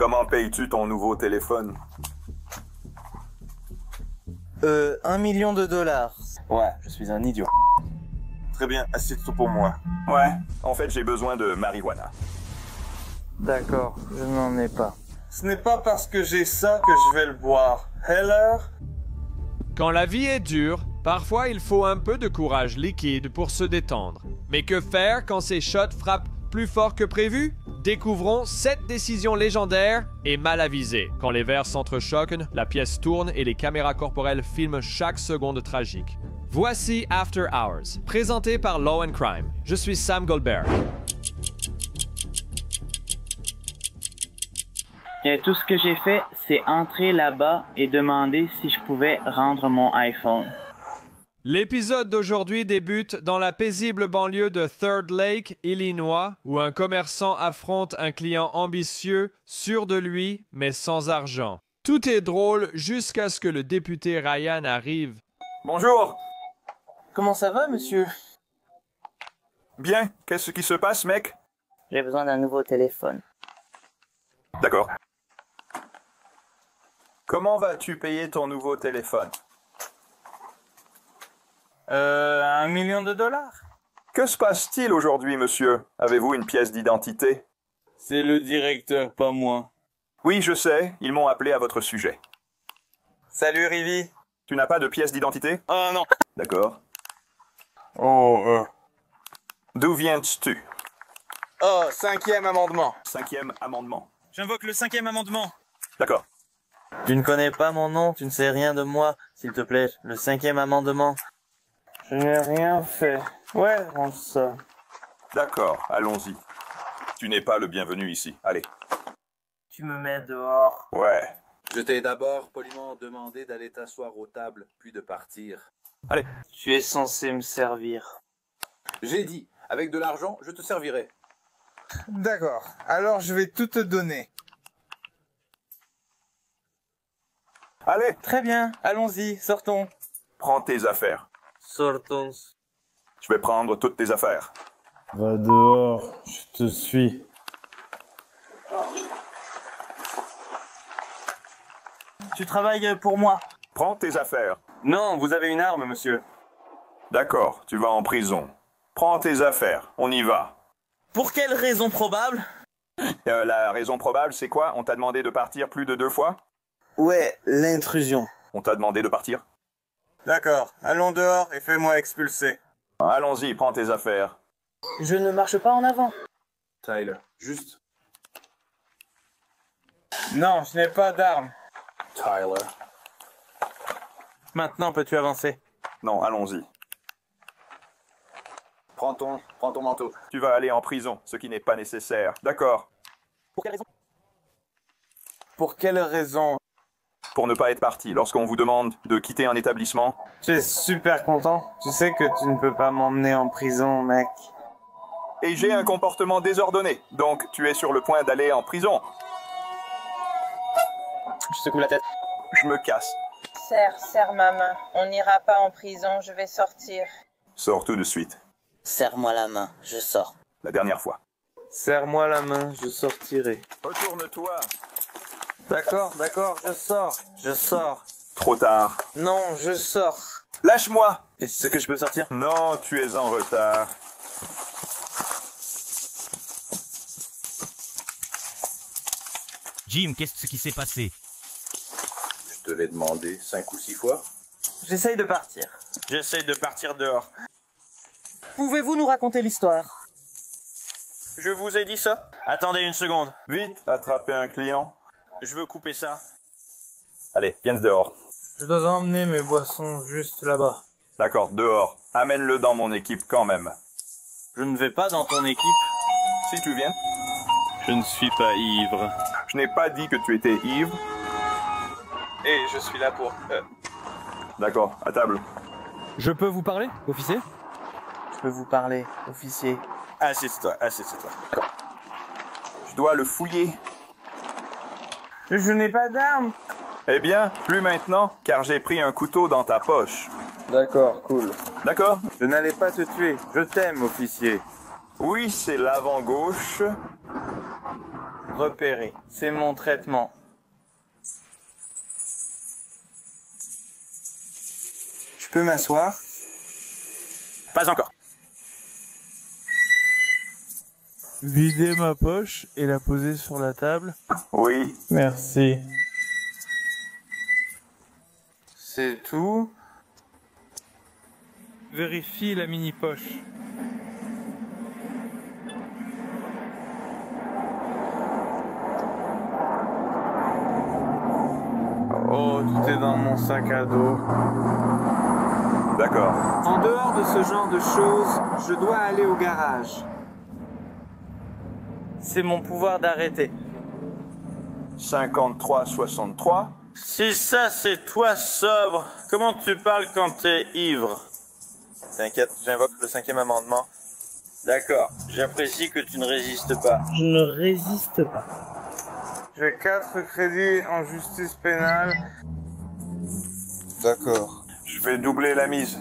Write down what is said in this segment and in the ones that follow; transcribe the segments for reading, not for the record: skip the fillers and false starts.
Comment payes-tu ton nouveau téléphone? 1 million de dollars. Ouais, je suis un idiot. Très bien, assieds-toi pour moi. Ouais, en fait j'ai besoin de marijuana. D'accord, je n'en ai pas. Ce n'est pas parce que j'ai ça que je vais le boire. Heller? Quand la vie est dure, parfois il faut un peu de courage liquide pour se détendre. Mais que faire quand ces shots frappent plus fort que prévu? Découvrons 7 décisions légendaires et mal avisées. Quand les verres s'entrechoquent, la pièce tourne et les caméras corporelles filment chaque seconde tragique. Voici After Hours, présenté par Law and Crime. Je suis Sam Goldberg. Et tout ce que j'ai fait, c'est entrer là-bas et demander si je pouvais rendre mon iPhone. L'épisode d'aujourd'hui débute dans la paisible banlieue de Third Lake, Illinois, où un commerçant affronte un client ambitieux, sûr de lui, mais sans argent. Tout est drôle jusqu'à ce que le député Ryan arrive. Bonjour! Comment ça va, monsieur? Bien, qu'est-ce qui se passe, mec? J'ai besoin d'un nouveau téléphone. D'accord. Comment vas-tu payer ton nouveau téléphone? 1 million de dollars. Que se passe-t-il aujourd'hui, monsieur? Avez-vous une pièce d'identité? C'est le directeur, pas moi. Oui, je sais, ils m'ont appelé à votre sujet. Salut, Rivi. Tu n'as pas de pièce d'identité? Oh non. D'accord. Oh, D'où viens-tu? Oh, 5e amendement. 5e amendement. J'invoque le 5e amendement. D'accord. Tu ne connais pas mon nom, tu ne sais rien de moi. S'il te plaît, le 5e amendement. Je n'ai rien fait. Ouais, range ça. D'accord, allons-y. Tu n'es pas le bienvenu ici. Allez. Tu me mets dehors. Ouais. Je t'ai d'abord poliment demandé d'aller t'asseoir aux tables, puis de partir. Allez. Tu es censé me servir. J'ai dit, avec de l'argent, je te servirai. D'accord, alors je vais tout te donner. Allez, Très bien, allons-y, sortons. prends tes affaires. Sortons. Je vais prendre toutes tes affaires. Va dehors, je te suis. Tu travailles pour moi? Prends tes affaires. Non, vous avez une arme, monsieur. D'accord, tu vas en prison. Prends tes affaires, on y va. Pour quelle raison probable? La raison probable, c'est quoi? On t'a demandé de partir plus de 2 fois? Ouais, l'intrusion. On t'a demandé de partir? D'accord, allons dehors et fais-moi expulser. Allons-y, prends tes affaires. Je ne marche pas en avant. Tyler, juste. Non, je n'ai pas d'arme. Tyler. Maintenant peux-tu avancer? Non, allons-y. Prends ton manteau. Tu vas aller en prison, ce qui n'est pas nécessaire. D'accord. Pour quelle raison? Pour quelle raison? Pour ne pas être parti, lorsqu'on vous demande de quitter un établissement, Je suis super content. Tu sais que tu ne peux pas m'emmener en prison, mec. et j'ai un comportement désordonné, donc tu es sur le point d'aller en prison. Je secoue la tête. Je me casse. Serre ma main. On n'ira pas en prison, je vais sortir. Sors tout de suite. Serre-moi la main, je sors. La dernière fois. Serre-moi la main, je sortirai. Retourne-toi. D'accord, je sors. Je sors. Trop tard. Non, je sors. Lâche-moi. Est-ce que je peux sortir? Non, tu es en retard. Jim, qu'est-ce qui s'est passé? Je te l'ai demandé 5 ou 6 fois. J'essaye de partir. J'essaye de partir dehors. Pouvez-vous nous raconter l'histoire? Je vous ai dit ça? Attendez une seconde. Vite, attrapez un client. Je veux couper ça. Allez, viens dehors. Je dois emmener mes boissons juste là-bas. D'accord, dehors. Amène-le dans mon équipe quand même. Je ne vais pas dans ton équipe. Si tu viens. Je ne suis pas ivre. Je n'ai pas dit que tu étais ivre. Et je suis là pour... D'accord, à table. Je peux vous parler, officier? Je peux vous parler, officier. Assieds-toi. Je dois le fouiller. Je n'ai pas d'arme. Eh bien, plus maintenant, car j'ai pris un couteau dans ta poche. D'accord, cool. D'accord? Je n'allais pas te tuer. Je t'aime, officier. Oui, c'est l'avant-gauche. Repéré. C'est mon traitement. Je peux m'asseoir? Pas encore. Vider ma poche et la poser sur la table. Oui. Merci. C'est tout. Vérifie la mini-poche. Oh, tout est dans mon sac à dos. D'accord. En dehors de ce genre de choses, je dois aller au garage. C'est mon pouvoir d'arrêter. 53-63. Si ça c'est toi sobre, comment tu parles quand t'es ivre? T'inquiète, j'invoque le 5e amendement. D'accord, j'apprécie que tu ne résistes pas. Je ne résiste pas. J'ai 4 crédits en justice pénale. D'accord. Je vais doubler la mise.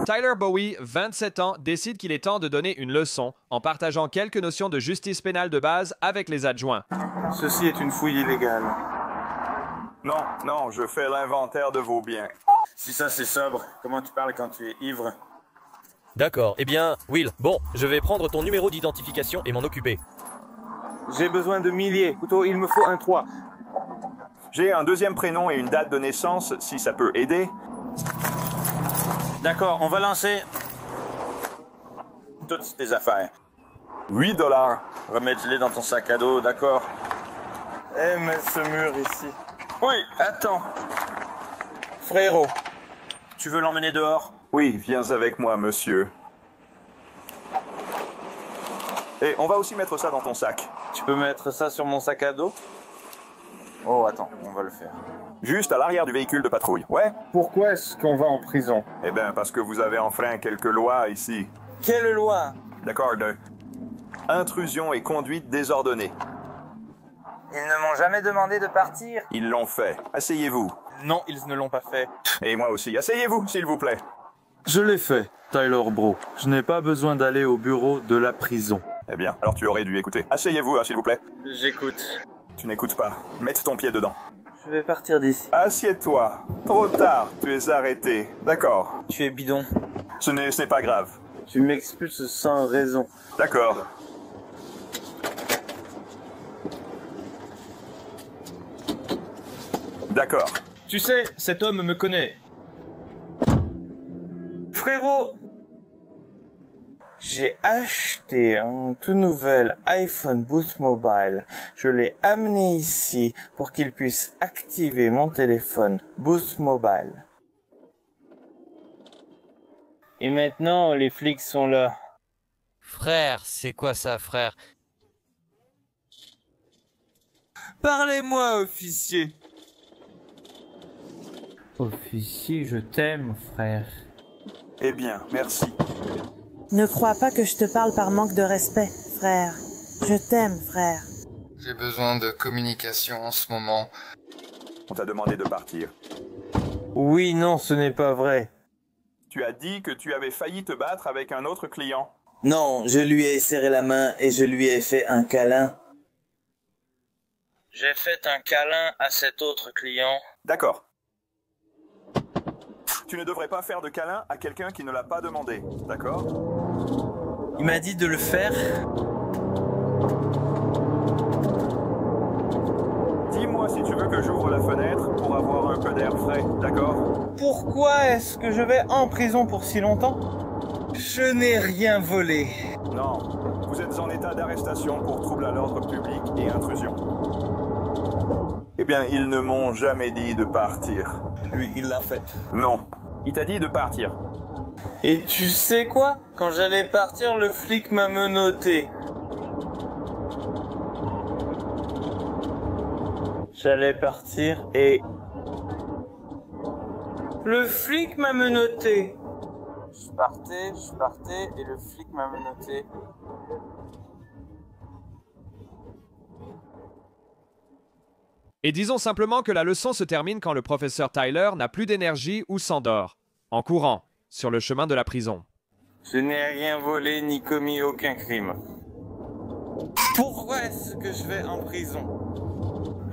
Tyler Bowie, 27 ans, décide qu'il est temps de donner une leçon en partageant quelques notions de justice pénale de base avec les adjoints. Ceci est une fouille illégale. Non, non, je fais l'inventaire de vos biens. Si ça c'est sobre, comment tu parles quand tu es ivre? D'accord, eh bien, Will, bon, je vais prendre ton numéro d'identification et m'en occuper. J'ai besoin de milliers. Plutôt, il me faut un 3. J'ai un deuxième prénom et une date de naissance, si ça peut aider. D'accord, on va lancer toutes tes affaires. 8 $. Remets-les dans ton sac à dos, d'accord? Eh, mais ce mur ici. Oui, attends. Frérot, tu veux l'emmener dehors? Oui, viens avec moi, monsieur. Et on va aussi mettre ça dans ton sac. Tu peux mettre ça sur mon sac à dos? Oh, attends, on va le faire. Juste à l'arrière du véhicule de patrouille, ouais? Pourquoi est-ce qu'on va en prison? Eh bien, parce que vous avez enfreint quelques lois ici. Quelle loi? D'accord, de intrusion et conduite désordonnée. Ils ne m'ont jamais demandé de partir. Ils l'ont fait. Asseyez-vous. Non, ils ne l'ont pas fait. Et moi aussi. Asseyez-vous, s'il vous plaît. Je l'ai fait, Tyler Bro. Je n'ai pas besoin d'aller au bureau de la prison. Eh bien, alors tu aurais dû écouter. Asseyez-vous, hein, s'il vous plaît. J'écoute. Tu n'écoutes pas. Mette ton pied dedans. Je vais partir d'ici. Assieds-toi. Trop tard, tu es arrêté. D'accord. Tu es bidon. Ce n'est pas grave. Tu m'expulses sans raison. D'accord. D'accord. Tu sais, cet homme me connaît. Frérot, j'ai acheté un tout nouvel iPhone Boost Mobile. Je l'ai amené ici pour qu'il puisse activer mon téléphone Boost Mobile. Et maintenant, les flics sont là. Frère, c'est quoi ça, frère? Parlez-moi, officier. Officier, je t'aime, frère. Eh bien, merci. Ne crois pas que je te parle par manque de respect, frère. Je t'aime, frère. J'ai besoin de communication en ce moment. On t'a demandé de partir. Oui, non, ce n'est pas vrai. Tu as dit que tu avais failli te battre avec un autre client. Non, je lui ai serré la main et je lui ai fait un câlin. J'ai fait un câlin à cet autre client. D'accord. Tu ne devrais pas faire de câlin à quelqu'un qui ne l'a pas demandé, d'accord? Il m'a dit de le faire. Dis-moi si tu veux que j'ouvre la fenêtre pour avoir un peu d'air frais, d'accord? Pourquoi est-ce que je vais en prison pour si longtemps? Je n'ai rien volé. Non, vous êtes en état d'arrestation pour trouble à l'ordre public et intrusion. Eh bien, ils ne m'ont jamais dit de partir. Lui, il l'a fait. Non, il t'a dit de partir. Et tu sais quoi? Quand j'allais partir, le flic m'a menotté. J'allais partir et... le flic m'a menotté. Je partais et le flic m'a menotté. Et disons simplement que la leçon se termine quand le professeur Tyler n'a plus d'énergie ou s'endort, en courant, sur le chemin de la prison. Je n'ai rien volé ni commis aucun crime. est-ce que je vais en prison?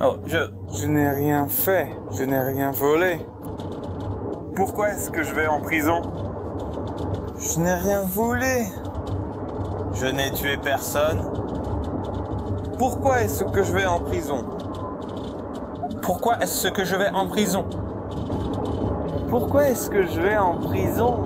Oh, Je n'ai rien fait. Je n'ai rien volé. Pourquoi est-ce que je vais en prison? Je n'ai rien volé. je n'ai tué personne. Pourquoi est-ce que je vais en prison? Pourquoi est-ce que je vais en prison? Pourquoi est-ce que je vais en prison?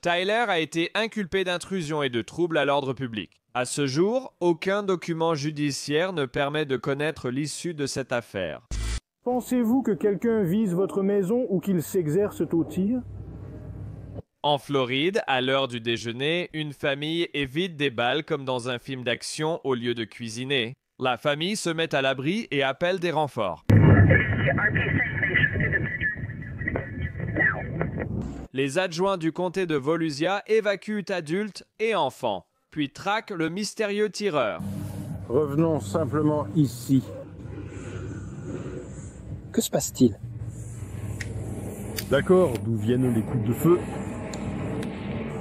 Tyler a été inculpé d'intrusion et de trouble à l'ordre public. À ce jour, aucun document judiciaire ne permet de connaître l'issue de cette affaire. Pensez-vous que quelqu'un vise votre maison ou qu'il s'exerce au tir? En Floride, à l'heure du déjeuner, une famille évite des balles comme dans un film d'action au lieu de cuisiner. La famille se met à l'abri et appelle des renforts. Les adjoints du comté de Volusia évacuent adultes et enfants, puis traquent le mystérieux tireur. Revenons simplement ici. Que se passe-t-il? D'accord, d'où viennent les coups de feu?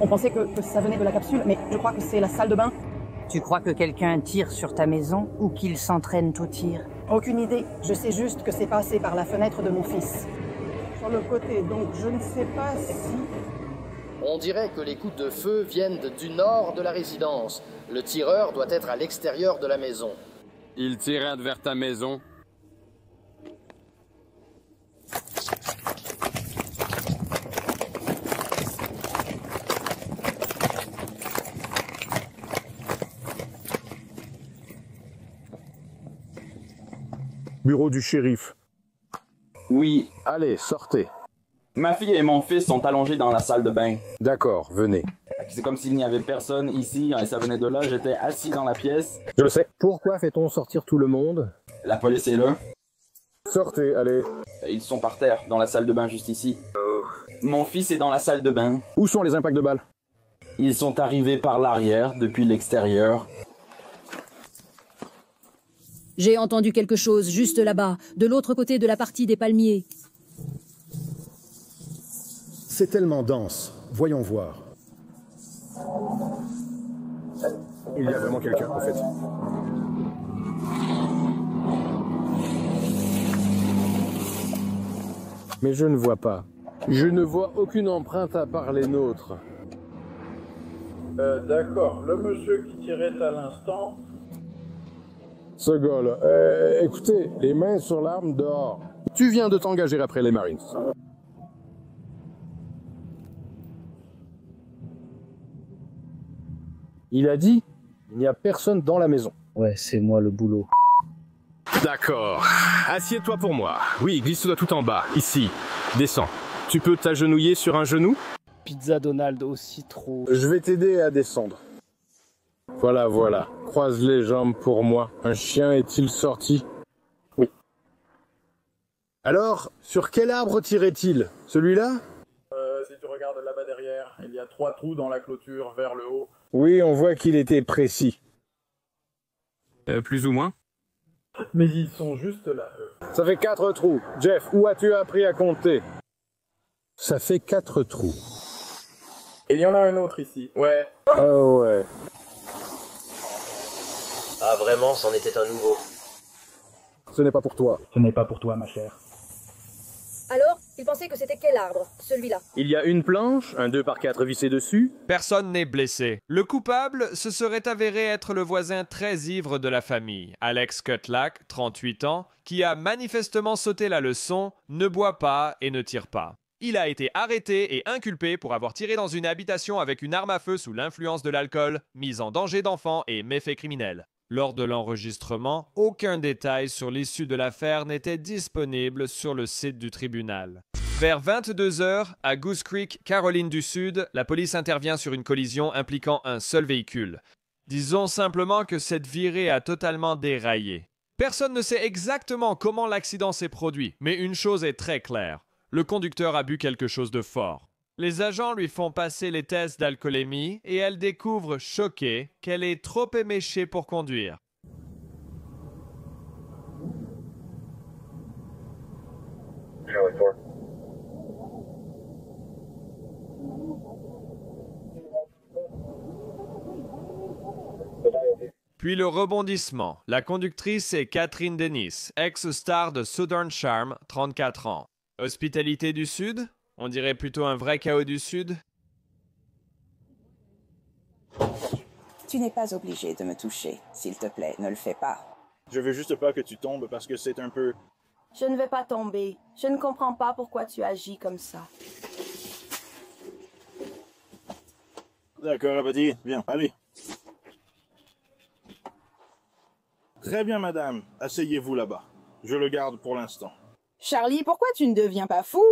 On pensait que ça venait de la capsule, mais je crois que c'est la salle de bain. Tu crois que quelqu'un tire sur ta maison ou qu'il s'entraîne au tir? Aucune idée. Je sais juste que c'est passé par la fenêtre de mon fils. Sur le côté, donc je ne sais pas si... On dirait que les coups de feu viennent du nord de la résidence. Le tireur doit être à l'extérieur de la maison. Il tirait vers ta maison. Bureau du shérif. Oui. Allez, sortez. Ma fille et mon fils sont allongés dans la salle de bain. D'accord, venez. C'est comme s'il n'y avait personne ici, et ça venait de là, j'étais assis dans la pièce. Je le sais. Pourquoi fait-on sortir tout le monde? La police est là. Sortez, allez. Ils sont par terre, dans la salle de bain juste ici. Mon fils est dans la salle de bain. Où sont les impacts de balles? Ils sont arrivés par l'arrière, depuis l'extérieur. J'ai entendu quelque chose juste là-bas, de l'autre côté de la partie des palmiers. C'est tellement dense. Voyons voir. Il y a vraiment quelqu'un, en fait. Mais je ne vois pas. Je ne vois aucune empreinte à part les nôtres. D'accord. Le monsieur qui tirait à l'instant... Ce gars-là. Écoutez, les mains sur l'arme dehors. Tu viens de t'engager après les Marines. Il a dit, il n'y a personne dans la maison. Ouais, c'est moi le boulot. D'accord. Assieds-toi pour moi. Oui, glisse-toi tout en bas, ici. Descends. Tu peux t'agenouiller sur un genou? Pizza Donald au citron. Je vais t'aider à descendre. Voilà, voilà. Croise les jambes pour moi. Un chien est-il sorti? Oui. Alors, sur quel arbre tirait-il? Celui-là? Si tu regardes là-bas derrière, il y a 3 trous dans la clôture vers le haut. Oui, on voit qu'il était précis. Plus ou moins? Mais ils sont juste là. Ça fait 4 trous. Jeff, où as-tu appris à compter? Ça fait 4 trous. Il y en a un autre ici. Ouais. Oh ouais. Ah vraiment, c'en était un nouveau. Ce n'est pas pour toi. Ce n'est pas pour toi, ma chère. Alors, il pensait que c'était quel arbre? Celui-là. Il y a une planche, un 2x4 vissé dessus. Personne n'est blessé. Le coupable se serait avéré être le voisin très ivre de la famille, Alex Cutlack, 38 ans, qui a manifestement sauté la leçon « Ne bois pas et ne tire pas ». Il a été arrêté et inculpé pour avoir tiré dans une habitation avec une arme à feu sous l'influence de l'alcool, mise en danger d'enfants et méfaits criminels. Lors de l'enregistrement, aucun détail sur l'issue de l'affaire n'était disponible sur le site du tribunal. Vers 22h, à Goose Creek, Caroline du Sud, la police intervient sur une collision impliquant un seul véhicule. Disons simplement que cette virée a totalement déraillé. Personne ne sait exactement comment l'accident s'est produit, mais une chose est très claire. Le conducteur a bu quelque chose de fort. Les agents lui font passer les tests d'alcoolémie et elle découvre, choquée, qu'elle est trop éméchée pour conduire. Puis le rebondissement. La conductrice est Catherine Dennis, ex-star de Southern Charm, 34 ans. Hospitalité du Sud? On dirait plutôt un vrai chaos du Sud. Tu n'es pas obligé de me toucher. S'il te plaît, ne le fais pas. Je veux juste pas que tu tombes parce que c'est un peu... Je ne vais pas tomber. Je ne comprends pas pourquoi tu agis comme ça. D'accord, Abadi. Viens, allez. Très bien, madame. Asseyez-vous là-bas. Je le garde pour l'instant. Charlie, pourquoi tu ne deviens pas fou?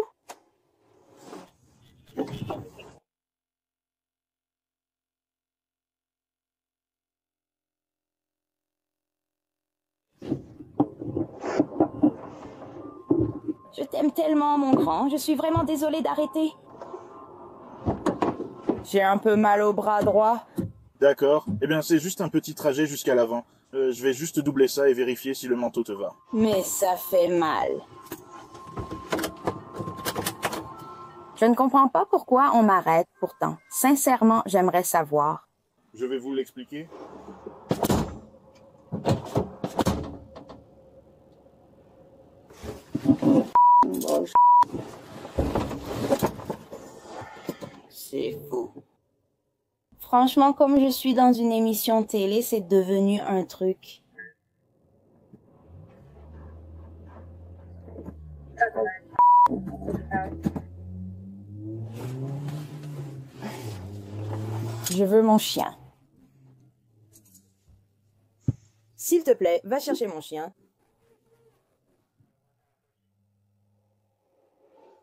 Je t'aime tellement, mon grand. Je suis vraiment désolée d'arrêter. J'ai un peu mal au bras droit. D'accord. Eh bien, c'est juste un petit trajet jusqu'à l'avant. Je vais juste doubler ça et vérifier si le manteau te va. Mais ça fait mal. Je ne comprends pas pourquoi on m'arrête, pourtant. Sincèrement, j'aimerais savoir. Je vais vous l'expliquer. C'est fou. Franchement, comme je suis dans une émission télé, c'est devenu un truc. Je veux mon chien. S'il te plaît, va chercher mon chien.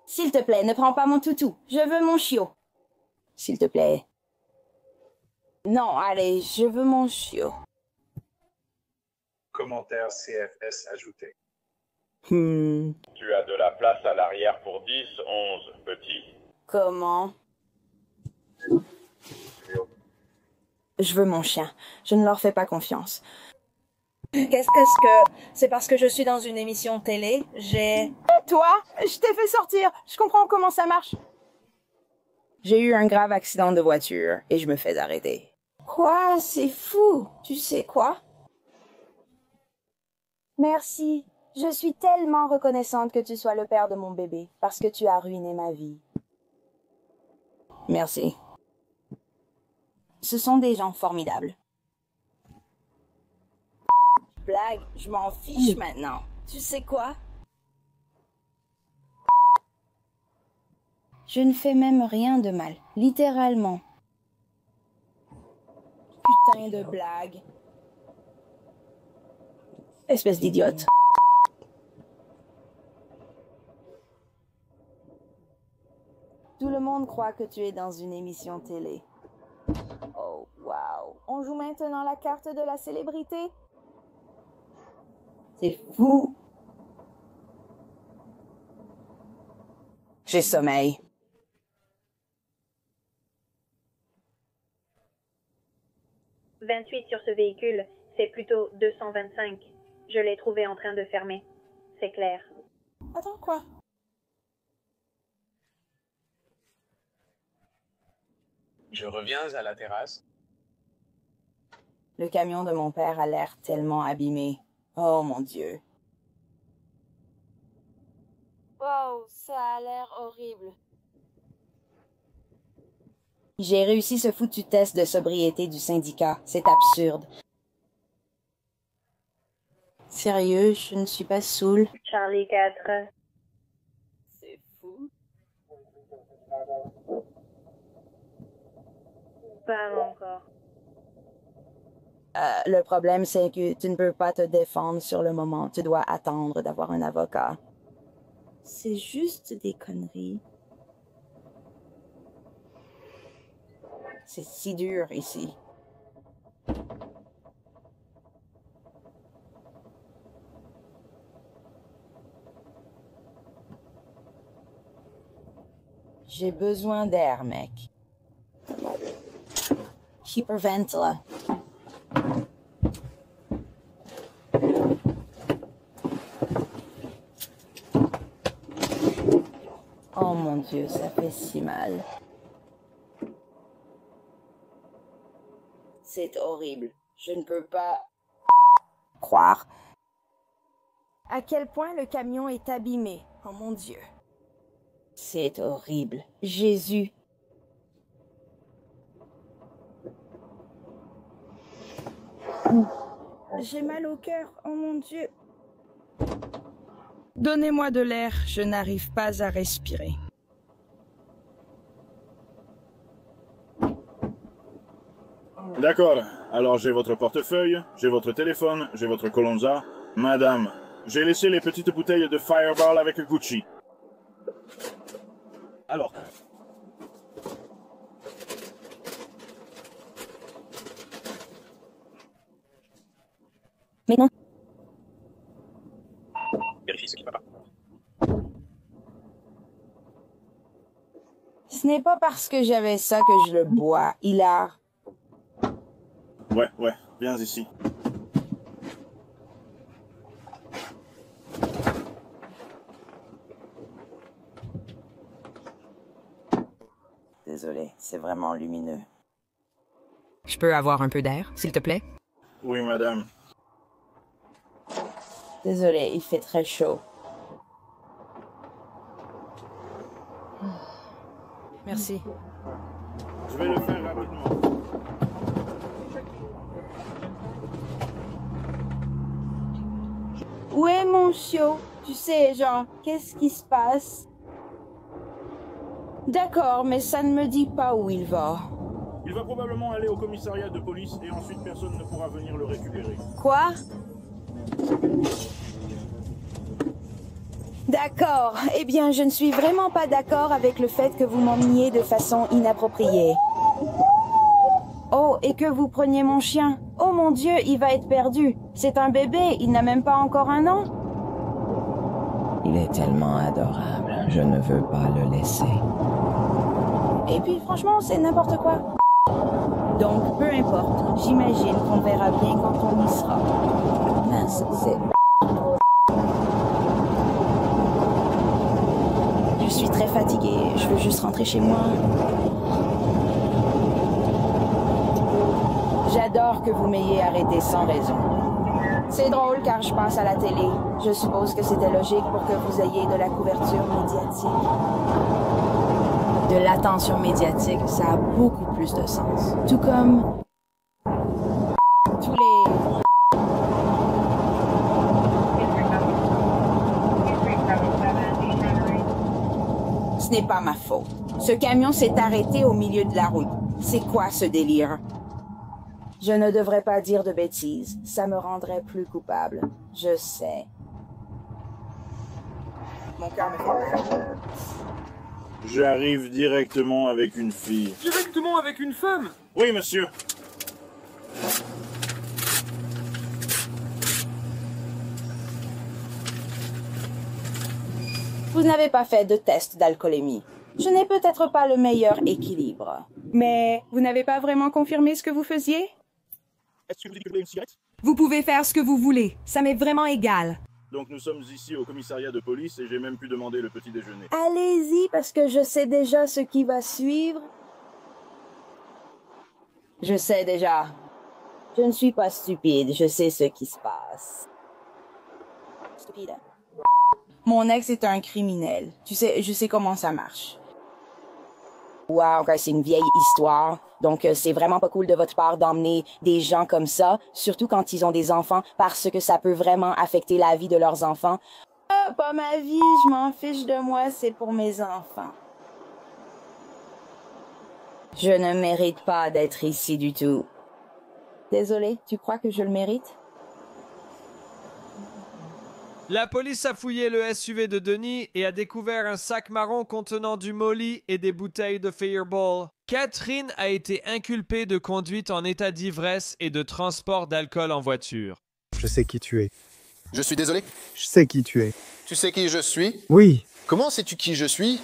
S'il te plaît, ne prends pas mon toutou. Je veux mon chiot. S'il te plaît. Non, allez, je veux mon chiot. Commentaire CFS ajouté. Tu as de la place à l'arrière pour 10, 11, petit. Comment? Je veux mon chien. Je ne leur fais pas confiance. Qu'est-ce que... C'est parce que je suis dans une émission télé, j'ai... Toi? Je t'ai fait sortir. Je comprends comment ça marche. J'ai eu un grave accident de voiture et je me fais arrêter. Quoi? C'est fou. Tu sais quoi? Merci. Je suis tellement reconnaissante que tu sois le père de mon bébé parce que tu as ruiné ma vie. Merci. Ce sont des gens formidables. Blague, je m'en fiche maintenant. Tu sais quoi? Je ne fais même rien de mal, littéralement. Putain de blague. Espèce d'idiote. Tout le monde croit que tu es dans une émission télé. Oh, wow. On joue maintenant la carte de la célébrité? C'est fou. J'ai sommeil. « 28 sur ce véhicule, c'est plutôt 225. Je l'ai trouvé en train de fermer. C'est clair. » Attends, quoi? Je reviens à la terrasse. Le camion de mon père a l'air tellement abîmé. Oh mon Dieu. Wow, ça a l'air horrible. J'ai réussi ce foutu test de sobriété du syndicat. C'est absurde. Sérieux, je ne suis pas saoule. Charlie 4. C'est fou. Pas encore. Le problème, c'est que tu ne peux pas te défendre sur le moment. Tu dois attendre d'avoir un avocat. C'est juste des conneries. C'est si dur ici. J'ai besoin d'air, mec. Hyperventila. Oh mon Dieu, ça fait si mal. C'est horrible. Je ne peux pas croire à quel point le camion est abîmé. Oh mon Dieu. C'est horrible. Jésus. J'ai mal au cœur. Oh mon Dieu. Donnez-moi de l'air. Je n'arrive pas à respirer. D'accord. Alors j'ai votre portefeuille, j'ai votre téléphone, j'ai votre Colonza. Madame, j'ai laissé les petites bouteilles de Fireball avec Gucci. Alors. Mais non. Vérifie ce qui va pas. Ce n'est pas parce que j'avais ça que je le bois. Il a... Ouais, viens ici. Désolé, c'est vraiment lumineux. Je peux avoir un peu d'air, s'il te plaît? Oui, madame. Désolé, il fait très chaud. Merci. Je vais le faire rapidement. Où est mon chiot? Tu sais, genre, qu'est-ce qui se passe? D'accord, mais ça ne me dit pas où il va. Il va probablement aller au commissariat de police et ensuite personne ne pourra venir le récupérer. Quoi? D'accord. Eh bien, je ne suis vraiment pas d'accord avec le fait que vous m'emmeniez de façon inappropriée. Oh, et que vous preniez mon chien. Oh mon Dieu, il va être perdu. C'est un bébé, il n'a même pas encore 1 an. Il est tellement adorable. Je ne veux pas le laisser. Et puis, franchement, c'est n'importe quoi. Donc, peu importe. J'imagine qu'on verra bien quand on y sera. Mince, c'est... Je suis très fatiguée. Je veux juste rentrer chez moi. J'adore que vous m'ayez arrêté sans raison. C'est drôle car je passe à la télé. Je suppose que c'était logique pour que vous ayez de la couverture médiatique. De l'attention médiatique, ça a beaucoup plus de sens. Tout comme... tous les... Ce n'est pas ma faute. Ce camion s'est arrêté au milieu de la route. C'est quoi ce délire? Je ne devrais pas dire de bêtises. Ça me rendrait plus coupable. Je sais. Mon cœur me fait... J'arrive directement avec une fille. Directement avec une femme? Oui, monsieur. Vous n'avez pas fait de test d'alcoolémie. Je n'ai peut-être pas le meilleur équilibre. Mais vous n'avez pas vraiment confirmé ce que vous faisiez? Est-ce que vous voulez une cigarette? Vous pouvez faire ce que vous voulez. Ça m'est vraiment égal. Donc nous sommes ici au commissariat de police et j'ai même pu demander le petit déjeuner. Allez-y, parce que je sais déjà ce qui va suivre. Je sais déjà. Je ne suis pas stupide, je sais ce qui se passe. Stupide. Mon ex est un criminel. Tu sais, je sais comment ça marche. Wow, c'est une vieille histoire. Donc, c'est vraiment pas cool de votre part d'emmener des gens comme ça, surtout quand ils ont des enfants, parce que ça peut vraiment affecter la vie de leurs enfants. Ah, pas ma vie, je m'en fiche de moi, c'est pour mes enfants. Je ne mérite pas d'être ici du tout. Désolé, tu crois que je le mérite? La police a fouillé le SUV de Denis et a découvert un sac marron contenant du molly et des bouteilles de Fireball. Catherine a été inculpée de conduite en état d'ivresse et de transport d'alcool en voiture. Je sais qui tu es. Je suis désolé? Je sais qui tu es. Tu sais qui je suis? Oui. Comment sais-tu qui je suis?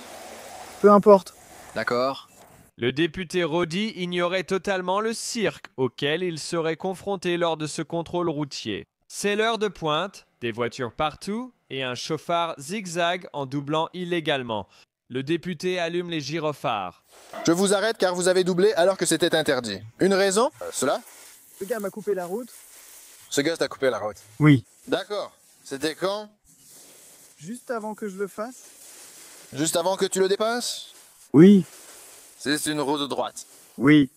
Peu importe. D'accord. Le député Roddy ignorait totalement le cirque auquel il serait confronté lors de ce contrôle routier. C'est l'heure de pointe, des voitures partout et un chauffard zigzag en doublant illégalement. Le député allume les gyrophares. Je vous arrête car vous avez doublé alors que c'était interdit. Une raison? Cela? Le gars m'a coupé la route. Ce gars t'a coupé la route. Oui. D'accord. C'était quand? Juste avant que je le fasse. Juste avant que tu le dépasses? Oui. C'est une route droite. Oui.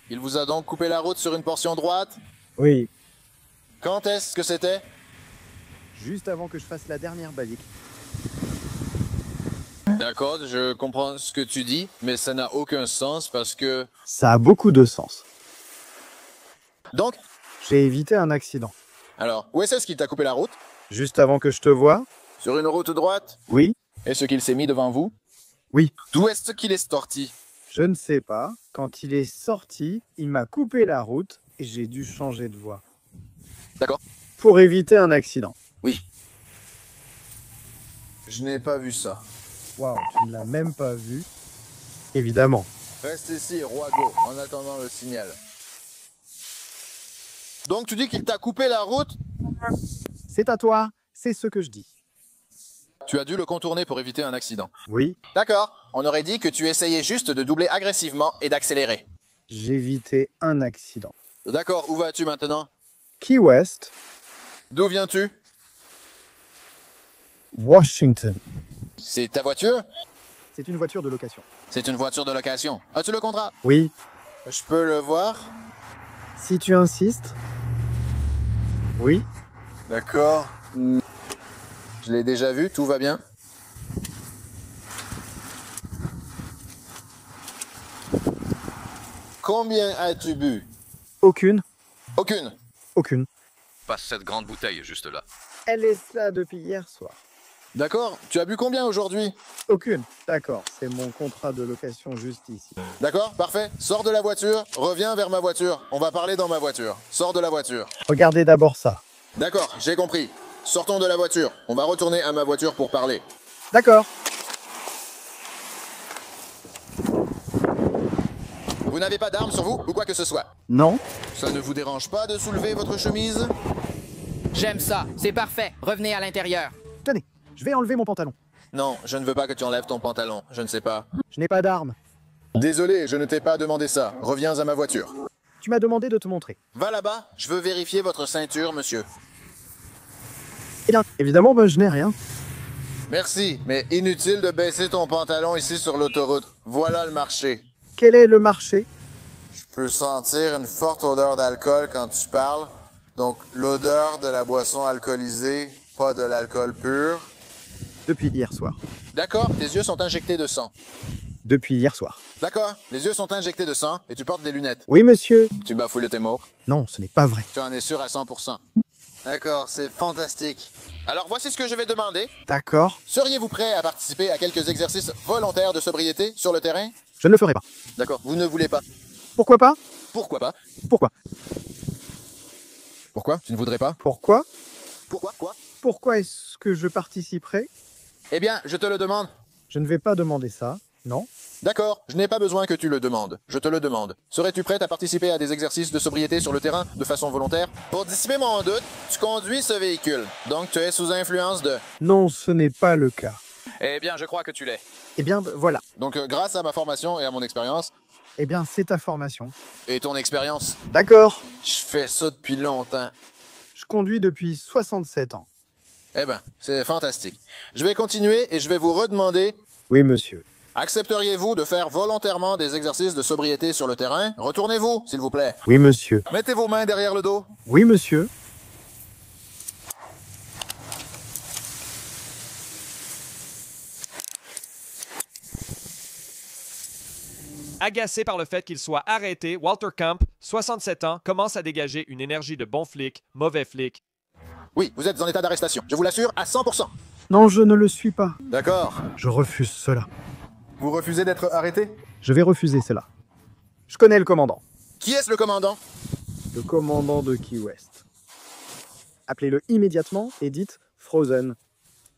Il vous a donc coupé la route sur une portion droite? Oui. Quand est-ce que c'était? Juste avant que je fasse la dernière balique. D'accord, je comprends ce que tu dis, mais ça n'a aucun sens parce que... Ça a beaucoup de sens. Donc? J'ai évité un accident. Alors, où est-ce qu'il t'a coupé la route? Juste avant que je te voie? Sur une route droite? Oui. Est-ce qu'il s'est mis devant vous? Oui. D'où est-ce qu'il est sorti? Je ne sais pas. Quand il est sorti, il m'a coupé la route et j'ai dû changer de voie. D'accord. Pour éviter un accident. Oui. Je n'ai pas vu ça. Waouh, tu ne l'as même pas vu? Évidemment. Reste ici, Roago, en attendant le signal. Donc tu dis qu'il t'a coupé la route? C'est à toi, c'est ce que je dis. Tu as dû le contourner pour éviter un accident. Oui. D'accord, on aurait dit que tu essayais juste de doubler agressivement et d'accélérer. J'évitais un accident. D'accord, où vas-tu maintenant? Key West. D'où viens-tu? Washington. C'est ta voiture? C'est une voiture de location. C'est une voiture de location. As-tu le contrat? Oui. Je peux le voir? Si tu insistes. Oui. D'accord. Je l'ai déjà vu, tout va bien. Combien as-tu bu? Aucune. Aucune. Aucune. Passe cette grande bouteille juste là. Elle est là depuis hier soir. D'accord. Tu as bu combien aujourd'hui? Aucune. D'accord. C'est mon contrat de location juste ici. D'accord, parfait. Sors de la voiture, reviens vers ma voiture. On va parler dans ma voiture. Sors de la voiture. Regardez d'abord ça. D'accord, j'ai compris. Sortons de la voiture. On va retourner à ma voiture pour parler. D'accord. Vous n'avez pas d'armes sur vous ou quoi que ce soit? Non. Ça ne vous dérange pas de soulever votre chemise? J'aime ça. C'est parfait. Revenez à l'intérieur. Tenez, je vais enlever mon pantalon. Non, je ne veux pas que tu enlèves ton pantalon. Je ne sais pas. Je n'ai pas d'armes. Désolé, je ne t'ai pas demandé ça. Reviens à ma voiture. Tu m'as demandé de te montrer. Va là-bas. Je veux vérifier votre ceinture, monsieur. Eh bien, évidemment, je n'ai rien. Merci, mais inutile de baisser ton pantalon ici sur l'autoroute. Voilà le marché. Quel est le marché? Je peux sentir une forte odeur d'alcool quand tu parles. Donc, l'odeur de la boisson alcoolisée, pas de l'alcool pur. Depuis hier soir. D'accord, tes yeux sont injectés de sang. Depuis hier soir. D'accord, les yeux sont injectés de sang et tu portes des lunettes. Oui, monsieur. Tu bafouilles tes mots. Non, ce n'est pas vrai. Tu en es sûr à 100%. D'accord, c'est fantastique. Alors, voici ce que je vais demander. D'accord. Seriez-vous prêt à participer à quelques exercices volontaires de sobriété sur le terrain? Je ne le ferai pas. D'accord, vous ne voulez pas. Pourquoi pas? Pourquoi pas? Pourquoi? Pourquoi? Tu ne voudrais pas? Pourquoi? Pourquoi? Quoi? Pourquoi est-ce que je participerai? Eh bien, je te le demande. Je ne vais pas demander ça, non? D'accord, je n'ai pas besoin que tu le demandes. Je te le demande. Serais-tu prête à participer à des exercices de sobriété sur le terrain de façon volontaire? Pour dissiper mon doute, tu conduis ce véhicule. Donc tu es sous influence de... Non, ce n'est pas le cas. Eh bien, je crois que tu l'es. Eh bien, voilà. Donc grâce à ma formation et à mon expérience... Eh bien, c'est ta formation. Et ton expérience? D'accord. Je fais ça depuis longtemps. Je conduis depuis 67 ans. Eh ben, c'est fantastique. Je vais continuer et je vais vous redemander... Oui, monsieur. Accepteriez-vous de faire volontairement des exercices de sobriété sur le terrain? Retournez-vous, s'il vous plaît. Oui, monsieur. Mettez vos mains derrière le dos. Oui, monsieur. Agacé par le fait qu'il soit arrêté, Walter Camp, 67 ans, commence à dégager une énergie de bon flic, mauvais flic. Oui, vous êtes en état d'arrestation. Je vous l'assure à 100%. Non, je ne le suis pas. D'accord. Je refuse cela. Vous refusez d'être arrêté? Je vais refuser cela. Je connais le commandant. Qui est-ce le commandant? Le commandant de Key West. Appelez-le immédiatement et dites Frozen.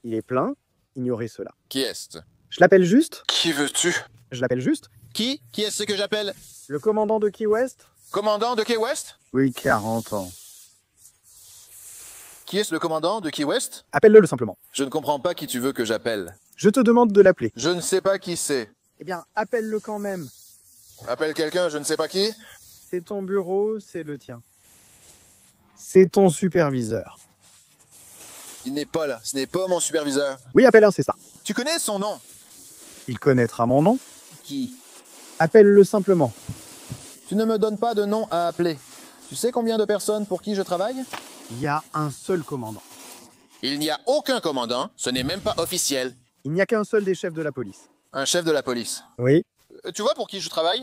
Il est plein, ignorez cela. Qui est-ce? Je l'appelle juste? Qui veux-tu? Je l'appelle juste? Qui? Qui est-ce que j'appelle? Le commandant de Key West? Commandant de Key West? Oui, 40 ans. Qui est-ce le commandant de Key West? Appelle-le simplement. Je ne comprends pas qui tu veux que j'appelle. Je te demande de l'appeler. Je ne sais pas qui c'est. Eh bien, appelle-le quand même. Appelle quelqu'un, je ne sais pas qui? C'est ton bureau, c'est le tien. C'est ton superviseur. Il n'est pas là. Ce n'est pas mon superviseur. Oui, appelle-le, c'est ça. Tu connais son nom? Il connaîtra mon nom. Qui? Appelle-le simplement. Tu ne me donnes pas de nom à appeler. Tu sais combien de personnes pour qui je travaille? Il y a un seul commandant. Il n'y a aucun commandant. Ce n'est même pas officiel. Il n'y a qu'un seul des chefs de la police. Un chef de la police. Oui. Tu vois pour qui je travaille?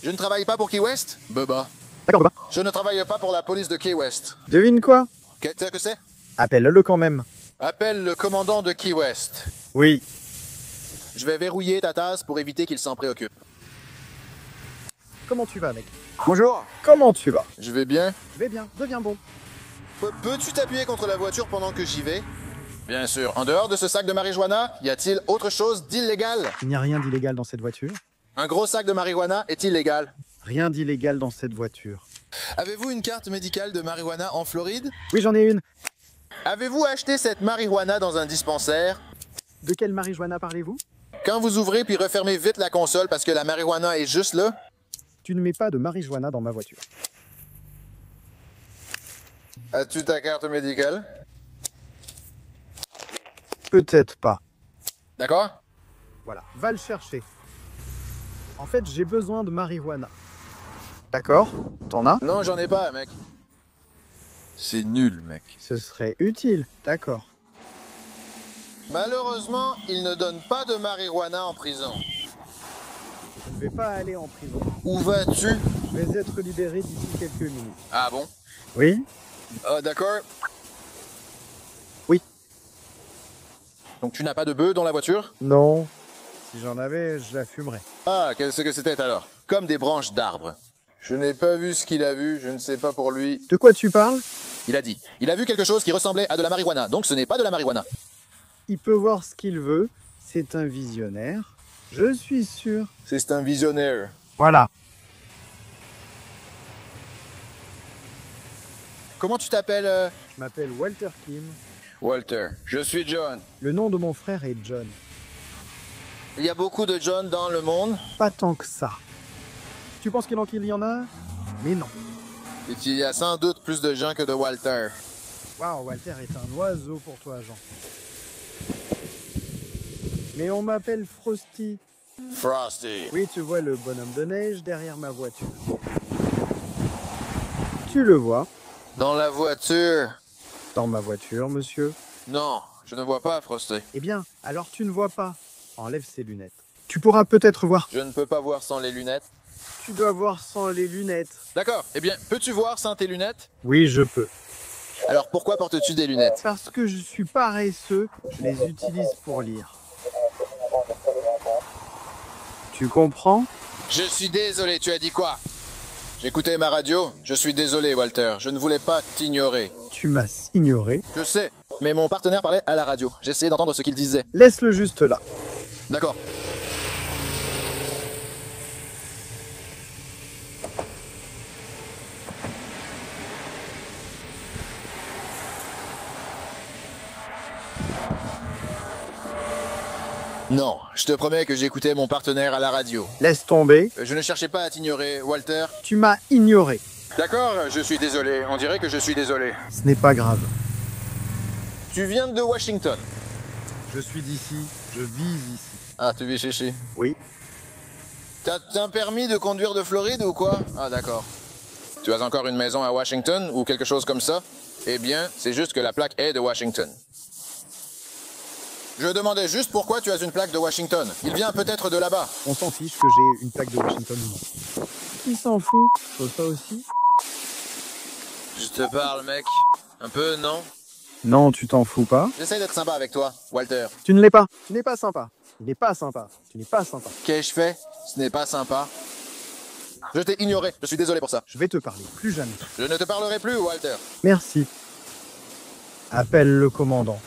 Je ne travaille pas pour Key West? Beba. D'accord, Beba. Je ne travaille pas pour la police de Key West. Devine quoi? Tu sais ce que c'est? Appelle-le quand même. Appelle le commandant de Key West. Oui. Je vais verrouiller ta tasse pour éviter qu'il s'en préoccupe. Comment tu vas, mec? Bonjour. Comment tu vas? Je vais bien. Je vais bien, deviens bon. Peux-tu t'appuyer contre la voiture pendant que j'y vais? Bien sûr. En dehors de ce sac de marijuana, y a-t-il autre chose d'illégal? Il n'y a rien d'illégal dans cette voiture. Un gros sac de marijuana est illégal. Rien d'illégal dans cette voiture. Avez-vous une carte médicale de marijuana en Floride? Oui, j'en ai une. Avez-vous acheté cette marijuana dans un dispensaire? De quelle marijuana parlez-vous? Quand vous ouvrez puis refermez vite la console parce que la marijuana est juste là. Tu ne mets pas de marijuana dans ma voiture. As-tu ta carte médicale? Peut-être pas. D'accord? Voilà, va le chercher. En fait, j'ai besoin de marijuana. D'accord? T'en as? Non, j'en ai pas, mec. C'est nul, mec. Ce serait utile, d'accord. Malheureusement, ils ne donnent pas de marijuana en prison. Je ne vais pas aller en prison. Où vas-tu? Je vais être libéré d'ici quelques minutes. Ah bon? Oui? Ah, d'accord. Oui. Donc tu n'as pas de bœuf dans la voiture? Non. Si j'en avais, je la fumerais. Ah, qu'est-ce que c'était alors? Comme des branches d'arbres. Je n'ai pas vu ce qu'il a vu, je ne sais pas pour lui. De quoi tu parles? Il a dit. Il a vu quelque chose qui ressemblait à de la marijuana, donc ce n'est pas de la marijuana. Il peut voir ce qu'il veut. C'est un visionnaire. Je suis sûr. C'est un visionnaire. Voilà. Comment tu t'appelles? Je m'appelle Walter Kim. Walter. Je suis John. Le nom de mon frère est John. Il y a beaucoup de John dans le monde? Pas tant que ça. Tu penses qu'il y en a? Mais non. Et qu'il y a sans doute plus de gens que de Walter. Waouh, Walter est un oiseau pour toi, Jean. Mais on m'appelle Frosty. Frosty. Oui, tu vois le bonhomme de neige derrière ma voiture. Tu le vois? Dans la voiture? Dans ma voiture, monsieur? Non, je ne vois pas Frosty. Eh bien, alors tu ne vois pas. Enlève ces lunettes. Tu pourras peut-être voir. Je ne peux pas voir sans les lunettes. Tu dois voir sans les lunettes. D'accord. Eh bien, peux-tu voir sans tes lunettes? Oui, je peux. Alors pourquoi portes-tu des lunettes? Parce que je suis paresseux, je les utilise pour lire. Tu comprends? Je suis désolé, tu as dit quoi? J'écoutais ma radio. Je suis désolé, Walter. Je ne voulais pas t'ignorer. Tu m'as ignoré. Je sais, mais mon partenaire parlait à la radio. J'essayais d'entendre ce qu'il disait. Laisse-le juste là. D'accord. Non, je te promets que j'écoutais mon partenaire à la radio. Laisse tomber. Je ne cherchais pas à t'ignorer, Walter. Tu m'as ignoré. D'accord, je suis désolé. On dirait que je suis désolé. Ce n'est pas grave. Tu viens de Washington. Je suis d'ici. Je vis ici. Ah, tu vis chez? Oui. T'as un permis de conduire de Floride ou quoi? Ah, d'accord. Tu as encore une maison à Washington ou quelque chose comme ça? Eh bien, c'est juste que la plaque est de Washington. Je demandais juste pourquoi tu as une plaque de Washington. Il vient peut-être de là-bas. On s'en fiche que j'ai une plaque de Washington ou non. Qui s'en fout? Faut ça aussi? Je te parle, mec. Un peu, non? Non, tu t'en fous pas. J'essaie d'être sympa avec toi, Walter. Tu ne l'es pas. Tu n'es pas sympa. Il n'est pas sympa. Tu n'es pas sympa. Qu'ai-je fait? Ce n'est pas sympa. Je t'ai ignoré. Je suis désolé pour ça. Je vais te parler. Plus jamais. Je ne te parlerai plus, Walter. Merci. Appelle le commandant.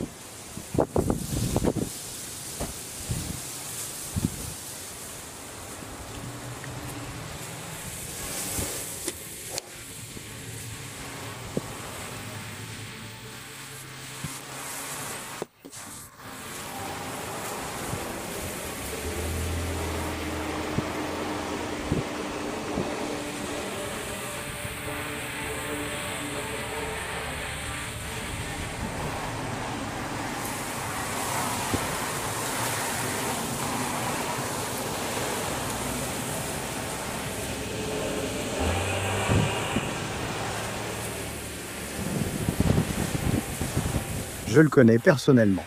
Je le connais personnellement.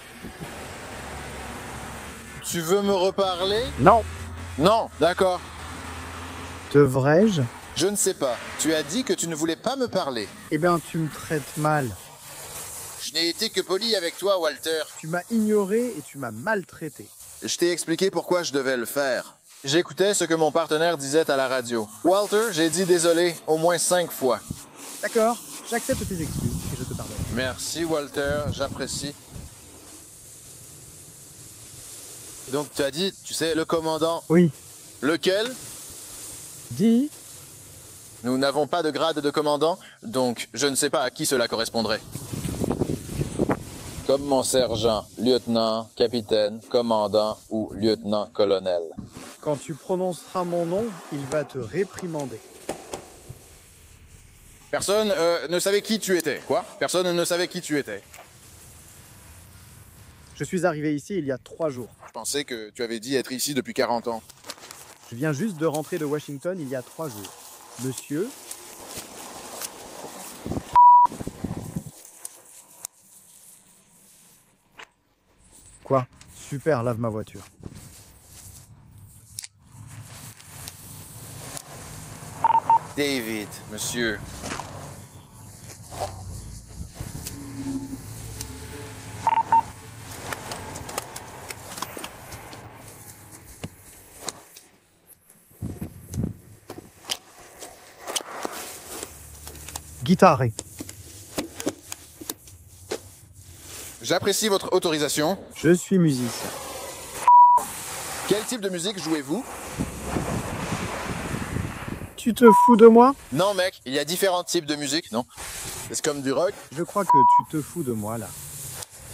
Tu veux me reparler? Non. Non, d'accord. Devrais-je? Je ne sais pas. Tu as dit que tu ne voulais pas me parler. Eh bien, tu me traites mal. Je n'ai été que poli avec toi, Walter. Tu m'as ignoré et tu m'as maltraité. Je t'ai expliqué pourquoi je devais le faire. J'écoutais ce que mon partenaire disait à la radio. Walter, j'ai dit désolé au moins 5 fois. D'accord, j'accepte tes excuses et je te pardonne. Merci, Walter, j'apprécie. Donc, tu as dit, tu sais, le commandant... Oui. Lequel? Dis. Nous n'avons pas de grade de commandant, donc je ne sais pas à qui cela correspondrait. Comme mon sergent, lieutenant, capitaine, commandant ou lieutenant-colonel. Quand tu prononceras mon nom, il va te réprimander. Personne ne savait qui tu étais. Quoi? Personne ne savait qui tu étais. Je suis arrivé ici il y a 3 jours. Je pensais que tu avais dit être ici depuis 40 ans. Je viens juste de rentrer de Washington il y a 3 jours. Monsieur... Quoi? Super, lave ma voiture. David, monsieur. Guitare. J'apprécie votre autorisation. Je suis musicien. Quel type de musique jouez-vous? Tu te fous de moi? Non, mec, il y a différents types de musique, non? C'est comme du rock? Je crois que tu te fous de moi, là.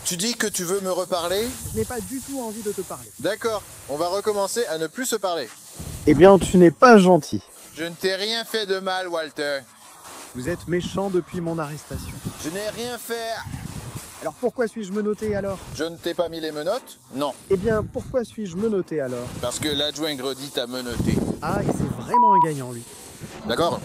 Tu dis que tu veux me reparler? Je n'ai pas du tout envie de te parler. D'accord, on va recommencer à ne plus se parler. Eh bien, tu n'es pas gentil. Je ne t'ai rien fait de mal, Walter. Vous êtes méchant depuis mon arrestation. Je n'ai rien fait. Alors pourquoi suis-je menotté alors? Je ne t'ai pas mis les menottes? Non. Eh bien, pourquoi suis-je menotté alors? Parce que l'adjoint Grody t'a menotté. Ah, et c'est vraiment un gagnant, lui. D'accord?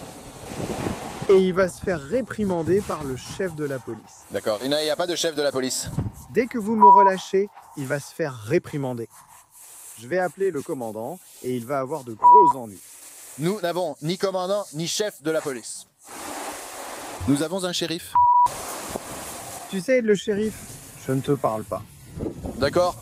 Et il va se faire réprimander par le chef de la police. D'accord, il n'y a pas de chef de la police. Dès que vous me relâchez, il va se faire réprimander. Je vais appeler le commandant et il va avoir de gros ennuis. Nous n'avons ni commandant ni chef de la police. Nous avons un shérif. Tu sais, le shérif, je ne te parle pas. D'accord.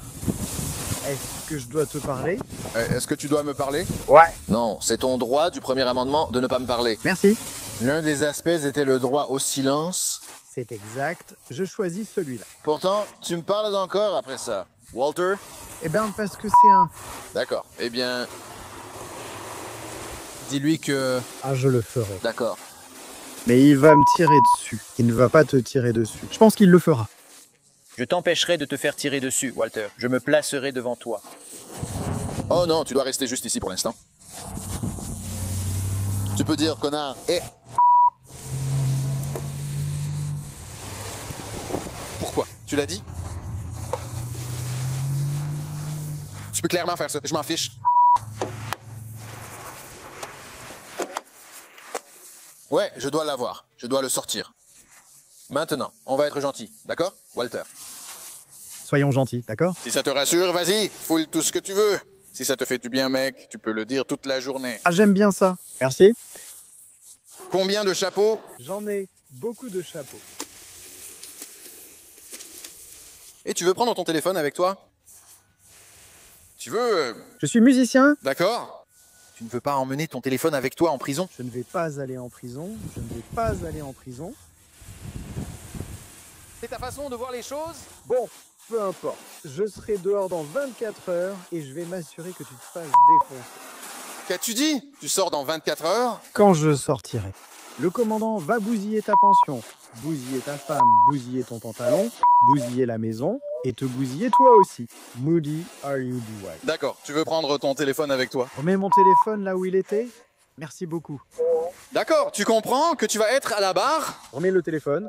Est-ce que je dois te parler? Est-ce que tu dois me parler? Ouais. Non, c'est ton droit du premier amendement de ne pas me parler. Merci. L'un des aspects était le droit au silence. C'est exact, je choisis celui-là. Pourtant, tu me parles encore après ça. Walter? Eh bien, parce que c'est un... D'accord. Eh bien... Dis-lui que... Ah, je le ferai. D'accord. Mais il va me tirer dessus. Il ne va pas te tirer dessus. Je pense qu'il le fera. Je t'empêcherai de te faire tirer dessus, Walter. Je me placerai devant toi. Oh non, tu dois rester juste ici pour l'instant. Tu peux dire, connard, et... Pourquoi? Tu l'as dit? Tu peux clairement faire ça, je m'en fiche. Ouais, je dois l'avoir. Je dois le sortir. Maintenant, on va être gentil, d'accord, Walter? Soyons gentils, d'accord? Si ça te rassure, vas-y, foule tout ce que tu veux. Si ça te fait du bien, mec, tu peux le dire toute la journée. Ah, j'aime bien ça. Merci. Combien de chapeaux? J'en ai beaucoup de chapeaux. Et tu veux prendre ton téléphone avec toi? Tu veux... Je suis musicien. D'accord. Tu ne veux pas emmener ton téléphone avec toi en prison? Je ne vais pas aller en prison. Je ne vais pas aller en prison. C'est ta façon de voir les choses? Bon, peu importe. Je serai dehors dans 24 heures et je vais m'assurer que tu te fasses défoncer. Qu'as-tu dit? Tu sors dans 24 heures? Quand je sortirai. Le commandant va bousiller ta pension, bousiller ta femme, bousiller ton pantalon, bousiller la maison et te bousiller toi aussi. Moody, are you the white? D'accord, tu veux prendre ton téléphone avec toi? Remets mon téléphone là où il était. Merci beaucoup. D'accord, tu comprends que tu vas être à la barre? Remets le téléphone.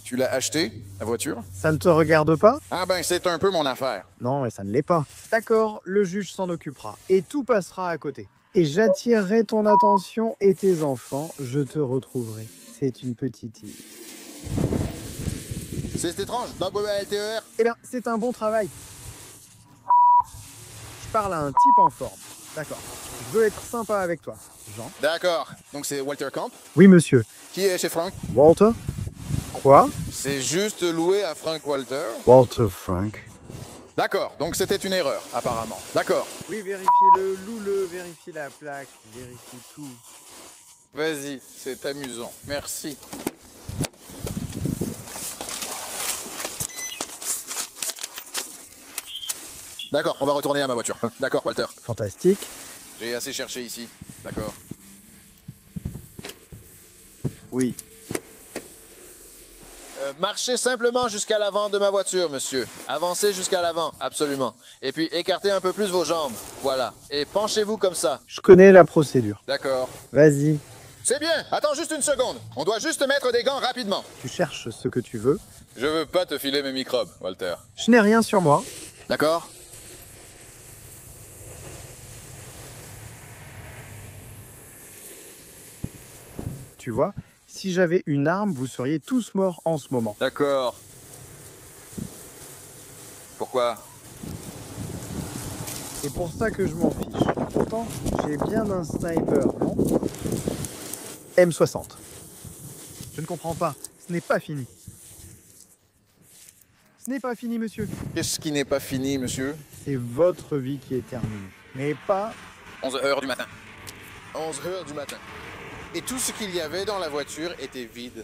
Tu l'as acheté, la voiture? Ça ne te regarde pas? Ah ben, c'est un peu mon affaire. Non, mais ça ne l'est pas. D'accord, le juge s'en occupera. Et tout passera à côté. Et j'attirerai ton attention et tes enfants, je te retrouverai. C'est une petite île. C'est étrange, Dog Boy LTER. Eh bien, c'est un bon travail. Je parle à un type en forme. D'accord. Je veux être sympa avec toi, Jean. D'accord. Donc c'est Walter Camp. Oui, monsieur. Qui est chez Frank? Walter? Quoi? C'est juste loué à Frank Walter. Walter Frank. D'accord, donc c'était une erreur, apparemment. D'accord. Oui, vérifie le loue-le, vérifie la plaque, vérifie tout. Vas-y, c'est amusant. Merci. D'accord, on va retourner à ma voiture. D'accord, Walter. Fantastique. J'ai assez cherché ici. D'accord. Oui. Marchez simplement jusqu'à l'avant de ma voiture, monsieur. Avancez jusqu'à l'avant, absolument. Et puis écartez un peu plus vos jambes. Voilà. Et penchez-vous comme ça. Je connais la procédure. D'accord. Vas-y. C'est bien. Attends juste une seconde. On doit juste mettre des gants rapidement. Tu cherches ce que tu veux. Je veux pas te filer mes microbes, Walter. Je n'ai rien sur moi. D'accord? Tu vois, si j'avais une arme, vous seriez tous morts en ce moment. D'accord. Pourquoi? C'est pour ça que je m'en fiche. Pourtant, j'ai bien un sniper, non? M60. Je ne comprends pas. Ce n'est pas fini. Ce n'est pas fini, monsieur. Qu'est-ce qui n'est pas fini, monsieur? C'est votre vie qui est terminée. Mais pas... 11h du matin. 11h du matin. Et tout ce qu'il y avait dans la voiture était vide.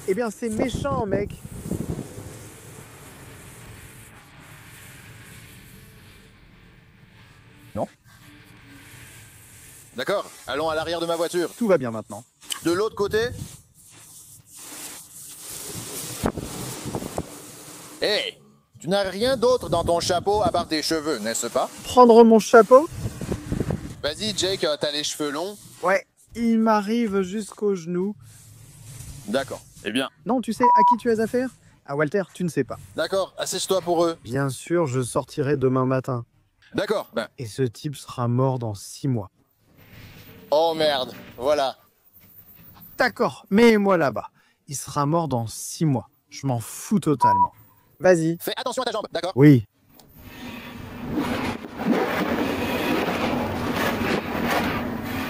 Eh bien, c'est méchant, mec. Non. D'accord, allons à l'arrière de ma voiture. Tout va bien maintenant. De l'autre côté? Hey! Tu n'as rien d'autre dans ton chapeau à part tes cheveux, n'est-ce pas? Prendre mon chapeau? Vas-y, Jake, t'as les cheveux longs? Ouais, il m'arrive jusqu'aux genoux. D'accord, eh bien. Non, tu sais à qui tu as affaire? À Walter, tu ne sais pas. D'accord, assise-toi pour eux. Bien sûr, je sortirai demain matin. D'accord, ben. Et ce type sera mort dans 6 mois. Oh merde, voilà. D'accord, mets-moi là-bas. Il sera mort dans 6 mois. Je m'en fous totalement. Vas-y. Fais attention à ta jambe, d'accord? Oui.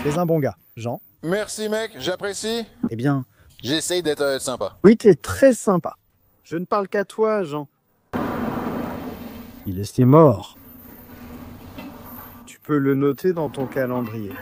T'es un bon gars, Jean. Merci, mec, j'apprécie. Eh bien... J'essaye d'être sympa. Oui, t'es très sympa. Je ne parle qu'à toi, Jean. Il est mort. Tu peux le noter dans ton calendrier.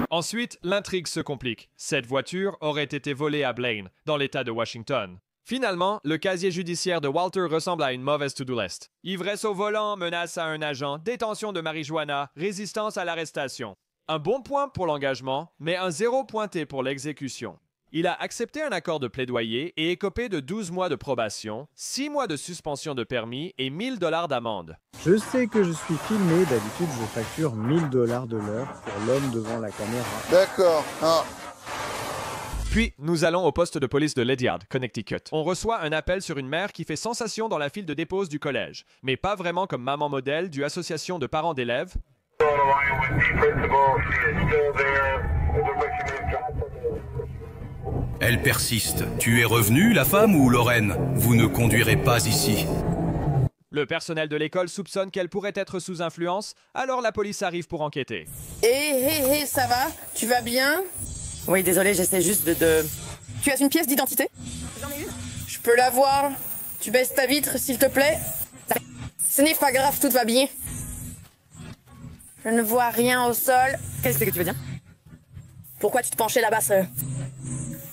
Ensuite, l'intrigue se complique. Cette voiture aurait été volée à Blaine, dans l'État de Washington. Finalement, le casier judiciaire de Walter ressemble à une mauvaise to-do list. Ivresse au volant, menace à un agent, détention de marijuana, résistance à l'arrestation. Un bon point pour l'engagement, mais un 0 pointé pour l'exécution. Il a accepté un accord de plaidoyer et écopé de 12 mois de probation, 6 mois de suspension de permis et 1 000 $ d'amende. Je sais que je suis filmé, d'habitude je facture 1 000 $ de l'heure pour l'homme devant la caméra. D'accord. Ah. Puis, nous allons au poste de police de Ledyard, Connecticut. On reçoit un appel sur une mère qui fait sensation dans la file de dépose du collège, mais pas vraiment comme maman modèle du association de parents d'élèves. Elle persiste. Tu es revenu, la femme ou Lorraine? Vous ne conduirez pas ici. Le personnel de l'école soupçonne qu'elle pourrait être sous influence, alors la police arrive pour enquêter. Hé, ça va? Tu vas bien? Oui, désolé, j'essaie juste de... Tu as une pièce d'identité? J'en ai une. Je peux la voir? Tu baisses ta vitre, s'il te plaît? Ce n'est pas grave, tout va bien. Je ne vois rien au sol. Qu'est-ce que tu veux dire? Pourquoi tu te penchais là-bas, sœur?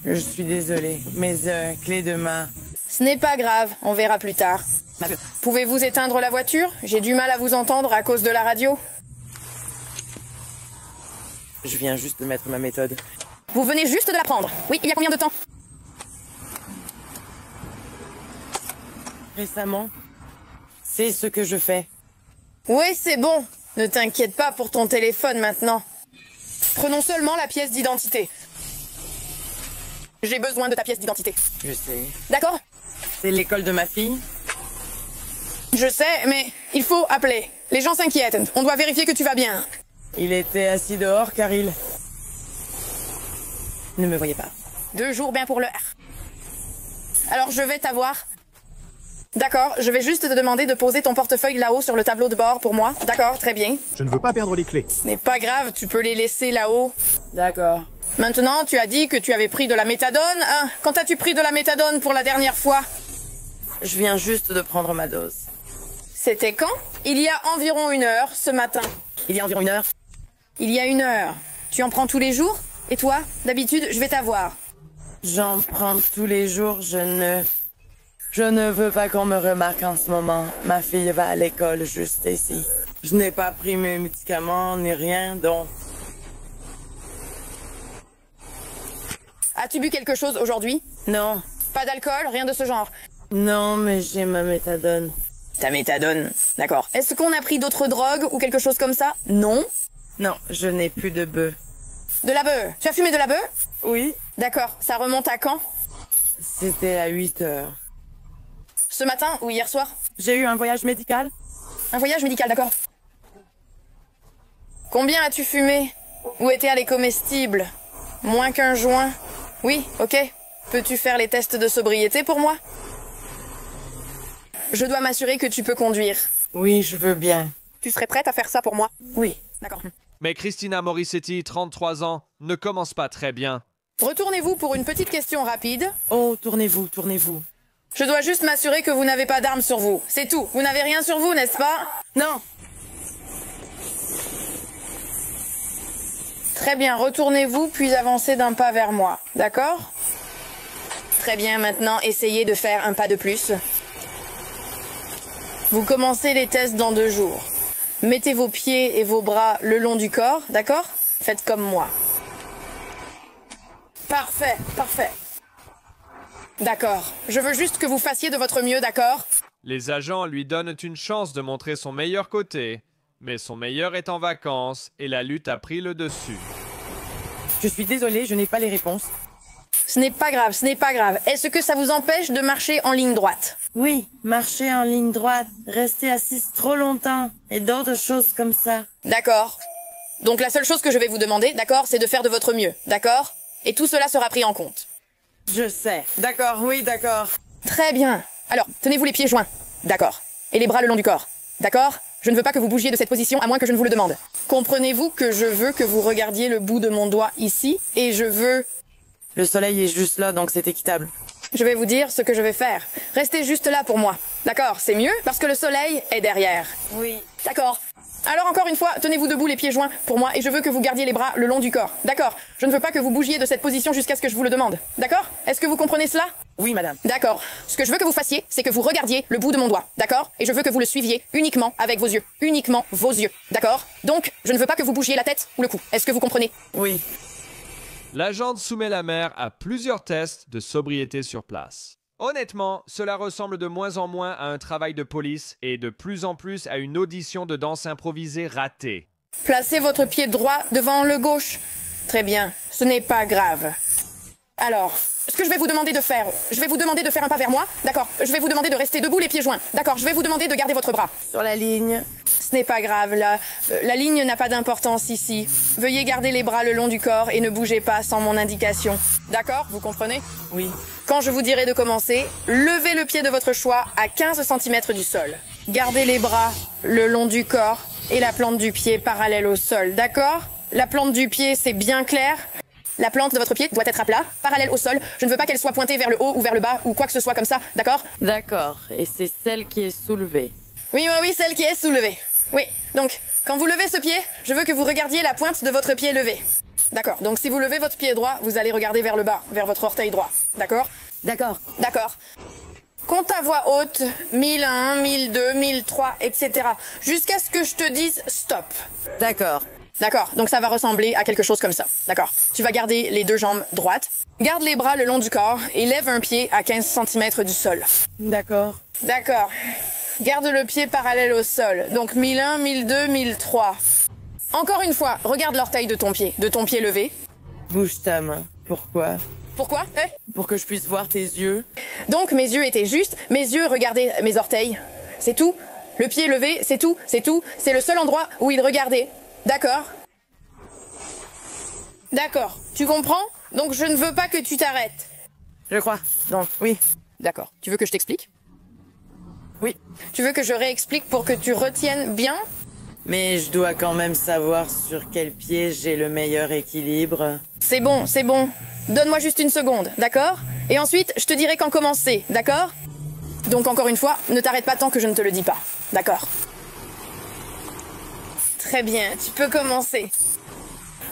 Je suis désolé, mes clés de main. Ce n'est pas grave, on verra plus tard. Pouvez-vous éteindre la voiture? J'ai du mal à vous entendre à cause de la radio. Je viens juste de mettre ma méthode. Vous venez juste de la prendre. Oui, il y a combien de temps? Récemment. C'est ce que je fais. Oui, c'est bon. Ne t'inquiète pas pour ton téléphone maintenant. Prenons seulement la pièce d'identité. J'ai besoin de ta pièce d'identité. Je sais. D'accord? C'est l'école de ma fille? Je sais, mais il faut appeler. Les gens s'inquiètent. On doit vérifier que tu vas bien. Il était assis dehors car il... ne me voyait pas. 2 jours bien pour le R. Alors je vais t'avoir. D'accord, je vais juste te demander de poser ton portefeuille là-haut sur le tableau de bord pour moi. D'accord, très bien. Je ne veux pas perdre les clés. Ce n'est pas grave, tu peux les laisser là-haut. D'accord. Maintenant, tu as dit que tu avais pris de la méthadone. Hein? Quand as-tu pris de la méthadone pour la dernière fois? Je viens juste de prendre ma dose. C'était quand? Il y a environ 1 heure, ce matin. Il y a environ 1 heure? Il y a 1 heure. Tu en prends tous les jours? Et toi? D'habitude, je vais t'avoir. J'en prends tous les jours, je ne veux pas qu'on me remarque en ce moment. Ma fille va à l'école juste ici. Je n'ai pas pris mes médicaments ni rien, donc... As-tu bu quelque chose aujourd'hui? Non. Pas d'alcool, rien de ce genre? Non, mais j'ai ma méthadone. Ta méthadone? D'accord. Est-ce qu'on a pris d'autres drogues ou quelque chose comme ça? Non. Non, je n'ai plus de bœuf. De la bœuf? Tu as fumé de la bœuf? Oui. D'accord. Ça remonte à quand? C'était à 8 heures. Ce matin ou hier soir? J'ai eu un voyage médical. Un voyage médical, d'accord. Combien as-tu fumé? Où étaient les comestibles? Moins qu'un joint? Oui, ok. Peux-tu faire les tests de sobriété pour moi? Je dois m'assurer que tu peux conduire. Oui, je veux bien. Tu serais prête à faire ça pour moi? Oui. D'accord. Mais Christina Morissetti, 33 ans, ne commence pas très bien. Retournez-vous pour une petite question rapide. Oh, tournez-vous, tournez-vous. Je dois juste m'assurer que vous n'avez pas d'armes sur vous. C'est tout. Vous n'avez rien sur vous, n'est-ce pas? Non. Très bien, retournez-vous, puis avancez d'un pas vers moi. D'accord? Très bien, maintenant, essayez de faire un pas de plus. Vous commencez les tests dans 2 jours. Mettez vos pieds et vos bras le long du corps, d'accord? Faites comme moi. Parfait, parfait. D'accord. Je veux juste que vous fassiez de votre mieux, d'accord? Les agents lui donnent une chance de montrer son meilleur côté. Mais son meilleur est en vacances et la lutte a pris le dessus. Je suis désolée, je n'ai pas les réponses. Ce n'est pas grave, ce n'est pas grave. Est-ce que ça vous empêche de marcher en ligne droite? Oui, marcher en ligne droite, rester assise trop longtemps et d'autres choses comme ça. D'accord. Donc la seule chose que je vais vous demander, d'accord, c'est de faire de votre mieux, d'accord? Et tout cela sera pris en compte. Je sais. D'accord, oui, d'accord. Très bien. Alors, tenez-vous les pieds joints. D'accord. Et les bras le long du corps. D'accord? Je ne veux pas que vous bougiez de cette position à moins que je ne vous le demande. Comprenez-vous que je veux que vous regardiez le bout de mon doigt ici et je veux... Le soleil est juste là, donc c'est équitable. Je vais vous dire ce que je vais faire. Restez juste là pour moi. D'accord? C'est mieux parce que le soleil est derrière. Oui. D'accord. Alors encore une fois, tenez-vous debout les pieds joints pour moi et je veux que vous gardiez les bras le long du corps. D'accord? Je ne veux pas que vous bougiez de cette position jusqu'à ce que je vous le demande. D'accord? Est-ce que vous comprenez cela? Oui, madame. D'accord. Ce que je veux que vous fassiez, c'est que vous regardiez le bout de mon doigt. D'accord? Et je veux que vous le suiviez uniquement avec vos yeux. Uniquement vos yeux. D'accord? Donc, je ne veux pas que vous bougiez la tête ou le cou. Est-ce que vous comprenez? Oui. L'agente soumet la mère à plusieurs tests de sobriété sur place. Honnêtement, cela ressemble de moins en moins à un travail de police et de plus en plus à une audition de danse improvisée ratée. Placez votre pied droit devant le gauche. Très bien, ce n'est pas grave. Alors, ce que je vais vous demander de faire, je vais vous demander de faire un pas vers moi, d'accord? Je vais vous demander de rester debout les pieds joints, d'accord? Je vais vous demander de garder votre bras. Sur la ligne. Ce n'est pas grave, la ligne n'a pas d'importance ici. Veuillez garder les bras le long du corps et ne bougez pas sans mon indication. D'accord? Vous comprenez? Oui. Quand je vous dirai de commencer, levez le pied de votre choix à 15 cm du sol. Gardez les bras le long du corps et la plante du pied parallèle au sol, d'accord? La plante du pied, c'est bien clair? La plante de votre pied doit être à plat, parallèle au sol. Je ne veux pas qu'elle soit pointée vers le haut ou vers le bas ou quoi que ce soit comme ça, d'accord? D'accord. Et c'est celle qui est soulevée. Oui, celle qui est soulevée. Oui, donc, quand vous levez ce pied, je veux que vous regardiez la pointe de votre pied levé. D'accord, donc si vous levez votre pied droit, vous allez regarder vers le bas, vers votre orteil droit. D'accord? D'accord. D'accord. Compte à voix haute, 1001, 1002, 1003, etc. Jusqu'à ce que je te dise stop. D'accord. D'accord, donc ça va ressembler à quelque chose comme ça. D'accord. Tu vas garder les 2 jambes droites, garde les bras le long du corps et lève un pied à 15 cm du sol. D'accord. D'accord. Garde le pied parallèle au sol. Donc 1001, 1002, 1003. Encore une fois, regarde l'orteil de ton pied levé. Bouge ta main. Pourquoi? Pourquoi? Pour que je puisse voir tes yeux. Donc mes yeux étaient justes. Mes yeux regardaient mes orteils. C'est tout. Le pied levé, c'est tout, c'est tout. C'est le seul endroit où il regardait. D'accord? D'accord. Tu comprends? Donc je ne veux pas que tu t'arrêtes. Je crois. Donc, oui. D'accord. Tu veux que je t'explique? Oui. Tu veux que je réexplique pour que tu retiennes bien? Mais je dois quand même savoir sur quel pied j'ai le meilleur équilibre. C'est bon, c'est bon. Donne-moi juste une seconde, d'accord? Et ensuite, je te dirai quand commencer, d'accord? Donc encore une fois, ne t'arrête pas tant que je ne te le dis pas, d'accord? Très bien, tu peux commencer.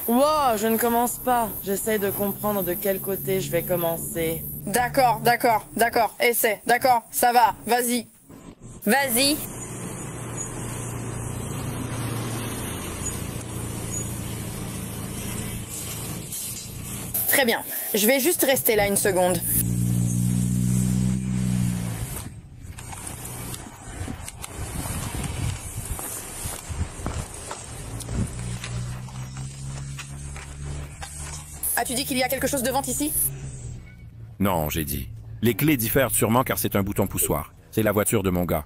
Wow, je ne commence pas. J'essaie de comprendre de quel côté je vais commencer. D'accord, d'accord, d'accord. Essaie, d'accord, ça va, vas-y. Vas-y. Très bien. Je vais juste rester là une seconde. As-tu dit qu'il y a quelque chose de vente ici? Non, j'ai dit. Les clés diffèrent sûrement car c'est un bouton poussoir. C'est la voiture de mon gars.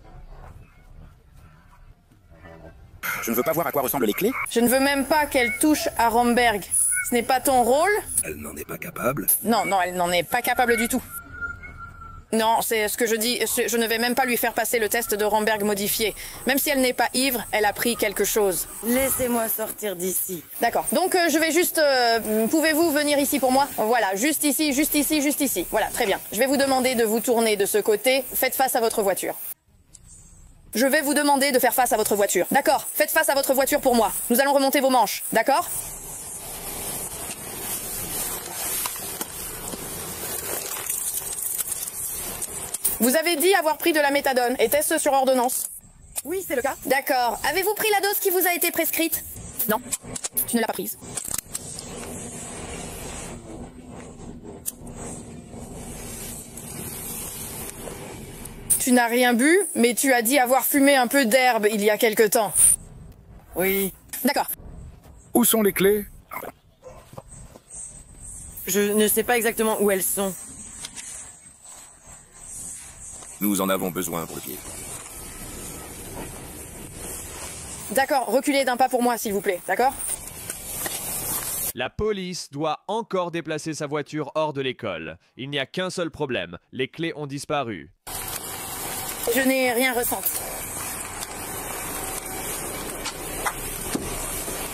Je ne veux pas voir à quoi ressemblent les clés. Je ne veux même pas qu'elle touche à Romberg. Ce n'est pas ton rôle? Elle n'en est pas capable. Non, non, elle n'en est pas capable du tout. Non, c'est ce que je dis. Je ne vais même pas lui faire passer le test de Romberg modifié. Même si elle n'est pas ivre, elle a pris quelque chose. Laissez-moi sortir d'ici. D'accord. Donc, je vais juste... Pouvez-vous venir ici pour moi? Voilà, juste ici, juste ici, juste ici. Voilà, très bien. Je vais vous demander de vous tourner de ce côté. Faites face à votre voiture. Je vais vous demander de faire face à votre voiture. D'accord. Faites face à votre voiture pour moi. Nous allons remonter vos manches. D'accord? Vous avez dit avoir pris de la méthadone. Était-ce sur ordonnance? Oui, c'est le cas. D'accord. Avez-vous pris la dose qui vous a été prescrite? Non. Tu ne l'as pas prise. Tu n'as rien bu, mais tu as dit avoir fumé un peu d'herbe il y a quelque temps. Oui. D'accord. Où sont les clés? Je ne sais pas exactement où elles sont. Nous en avons besoin, Brutier. D'accord, reculez d'un pas pour moi, s'il vous plaît, d'accord? La police doit encore déplacer sa voiture hors de l'école. Il n'y a qu'un seul problème, les clés ont disparu. Je n'ai rien ressenti.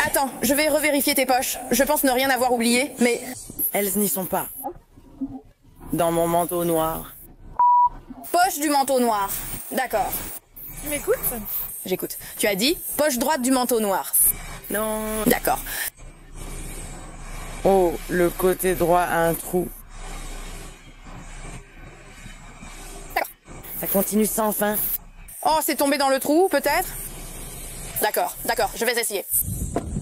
Attends, je vais revérifier tes poches. Je pense ne rien avoir oublié, mais... Elles n'y sont pas. Dans mon manteau noir. Poche du manteau noir. D'accord. Tu m'écoutes? J'écoute. Tu as dit poche droite du manteau noir. Non. D'accord. Oh, le côté droit a un trou. D'accord. Ça continue sans fin. Oh, c'est tombé dans le trou, peut-être? D'accord, d'accord, je vais essayer.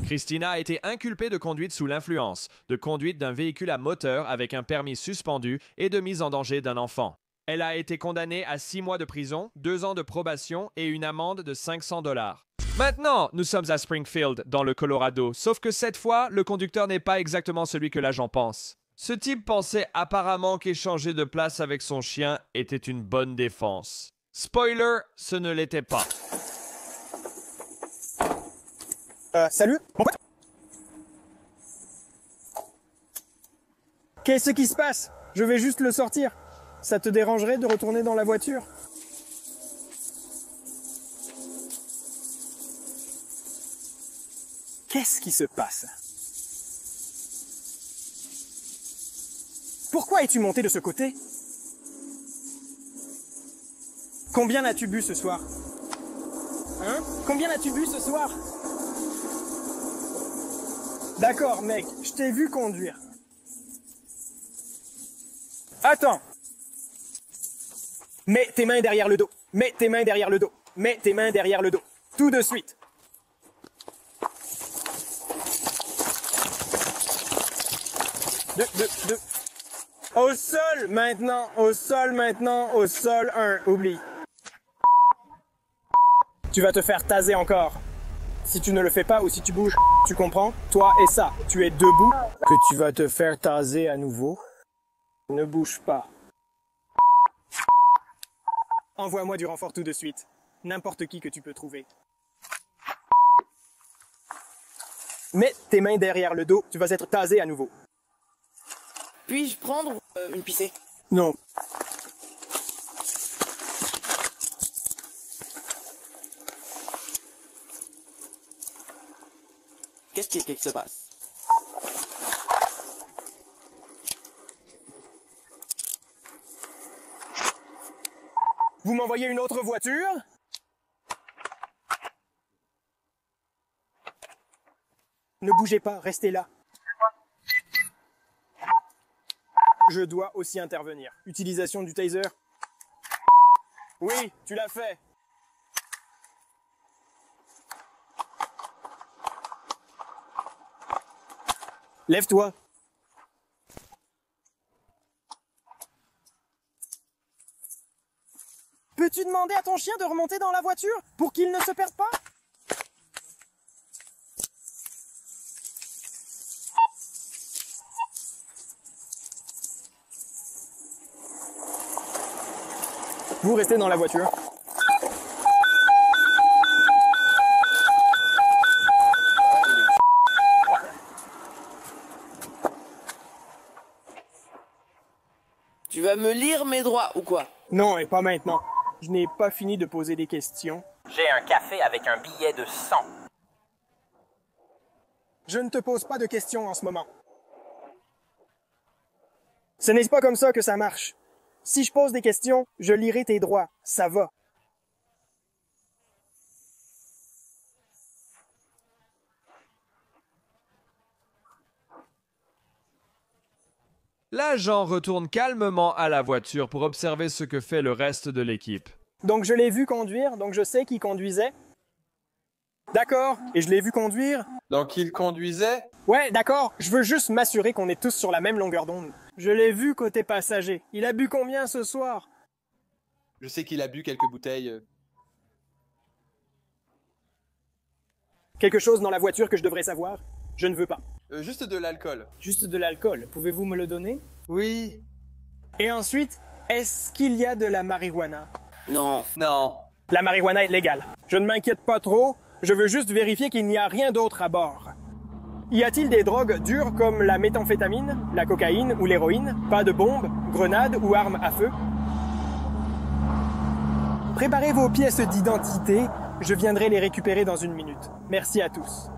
Christina a été inculpée de conduite sous l'influence, de conduite d'un véhicule à moteur avec un permis suspendu et de mise en danger d'un enfant. Elle a été condamnée à 6 mois de prison, 2 ans de probation et une amende de $500. Maintenant, nous sommes à Springfield, dans le Colorado, sauf que cette fois, le conducteur n'est pas exactement celui que l'agent pense. Ce type pensait apparemment qu'échanger de place avec son chien était une bonne défense. Spoiler, ce ne l'était pas. Salut, mon pote. Qu'est-ce qui se passe? Je vais juste le sortir. Ça te dérangerait de retourner dans la voiture? Qu'est-ce qui se passe? Pourquoi es-tu monté de ce côté? Combien as-tu bu ce soir? Hein? Combien as-tu bu ce soir? D'accord, mec, je t'ai vu conduire. Attends. Mets tes mains derrière le dos. Mets tes mains derrière le dos. Mets tes mains derrière le dos. Tout de suite. Deux. Au sol maintenant, au sol maintenant, au sol 1. Oublie. Tu vas te faire taser encore. Si tu ne le fais pas ou si tu bouges, tu comprends? Toi et ça, tu es debout, que tu vas te faire taser à nouveau. Ne bouge pas. Envoie-moi du renfort tout de suite. N'importe qui que tu peux trouver. Mets tes mains derrière le dos, tu vas être tasé à nouveau. Puis-je prendre une pissée? Non. Qu'est-ce qui se passe? Vous m'envoyez une autre voiture? Ne bougez pas, restez là. Je dois aussi intervenir. Utilisation du taser. Oui, tu l'as fait. Lève-toi. Peux-tu demander à ton chien de remonter dans la voiture pour qu'il ne se perde pas? Vous restez dans la voiture. Tu vas me lire mes droits ou quoi? Non, et pas maintenant. Je n'ai pas fini de poser des questions. J'ai un café avec un billet de 100. Je ne te pose pas de questions en ce moment. Ce n'est pas comme ça que ça marche. Si je pose des questions, je lirai tes droits. Ça va. L'agent retourne calmement à la voiture pour observer ce que fait le reste de l'équipe. Donc je l'ai vu conduire, donc je sais qui conduisait. D'accord, et je l'ai vu conduire. Donc il conduisait? Ouais, d'accord, je veux juste m'assurer qu'on est tous sur la même longueur d'onde. Je l'ai vu côté passager. Il a bu combien ce soir? Je sais qu'il a bu quelques bouteilles. Quelque chose dans la voiture que je devrais savoir? Je ne veux pas. Juste de l'alcool. Juste de l'alcool. Pouvez-vous me le donner? Oui. Et ensuite, est-ce qu'il y a de la marijuana? Non. Non. La marijuana est légale. Je ne m'inquiète pas trop. Je veux juste vérifier qu'il n'y a rien d'autre à bord. Y a-t-il des drogues dures comme la méthamphétamine, la cocaïne ou l'héroïne? Pas de bombes, grenades ou armes à feu? Préparez vos pièces d'identité. Je viendrai les récupérer dans une minute. Merci à tous.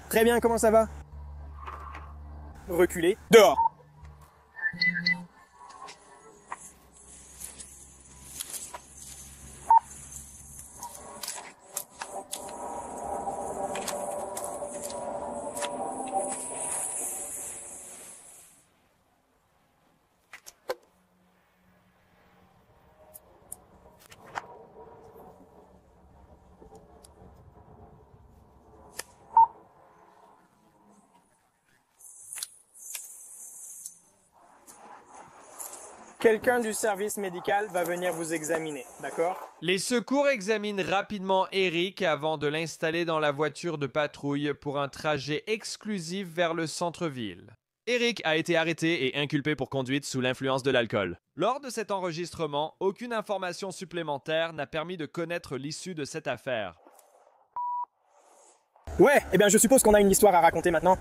Très bien, comment ça va? Reculez. Dehors! Quelqu'un du service médical va venir vous examiner, d'accord? Les secours examinent rapidement Eric avant de l'installer dans la voiture de patrouille pour un trajet exclusif vers le centre-ville. Eric a été arrêté et inculpé pour conduite sous l'influence de l'alcool. Lors de cet enregistrement, aucune information supplémentaire n'a permis de connaître l'issue de cette affaire. Ouais, eh bien je suppose qu'on a une histoire à raconter maintenant.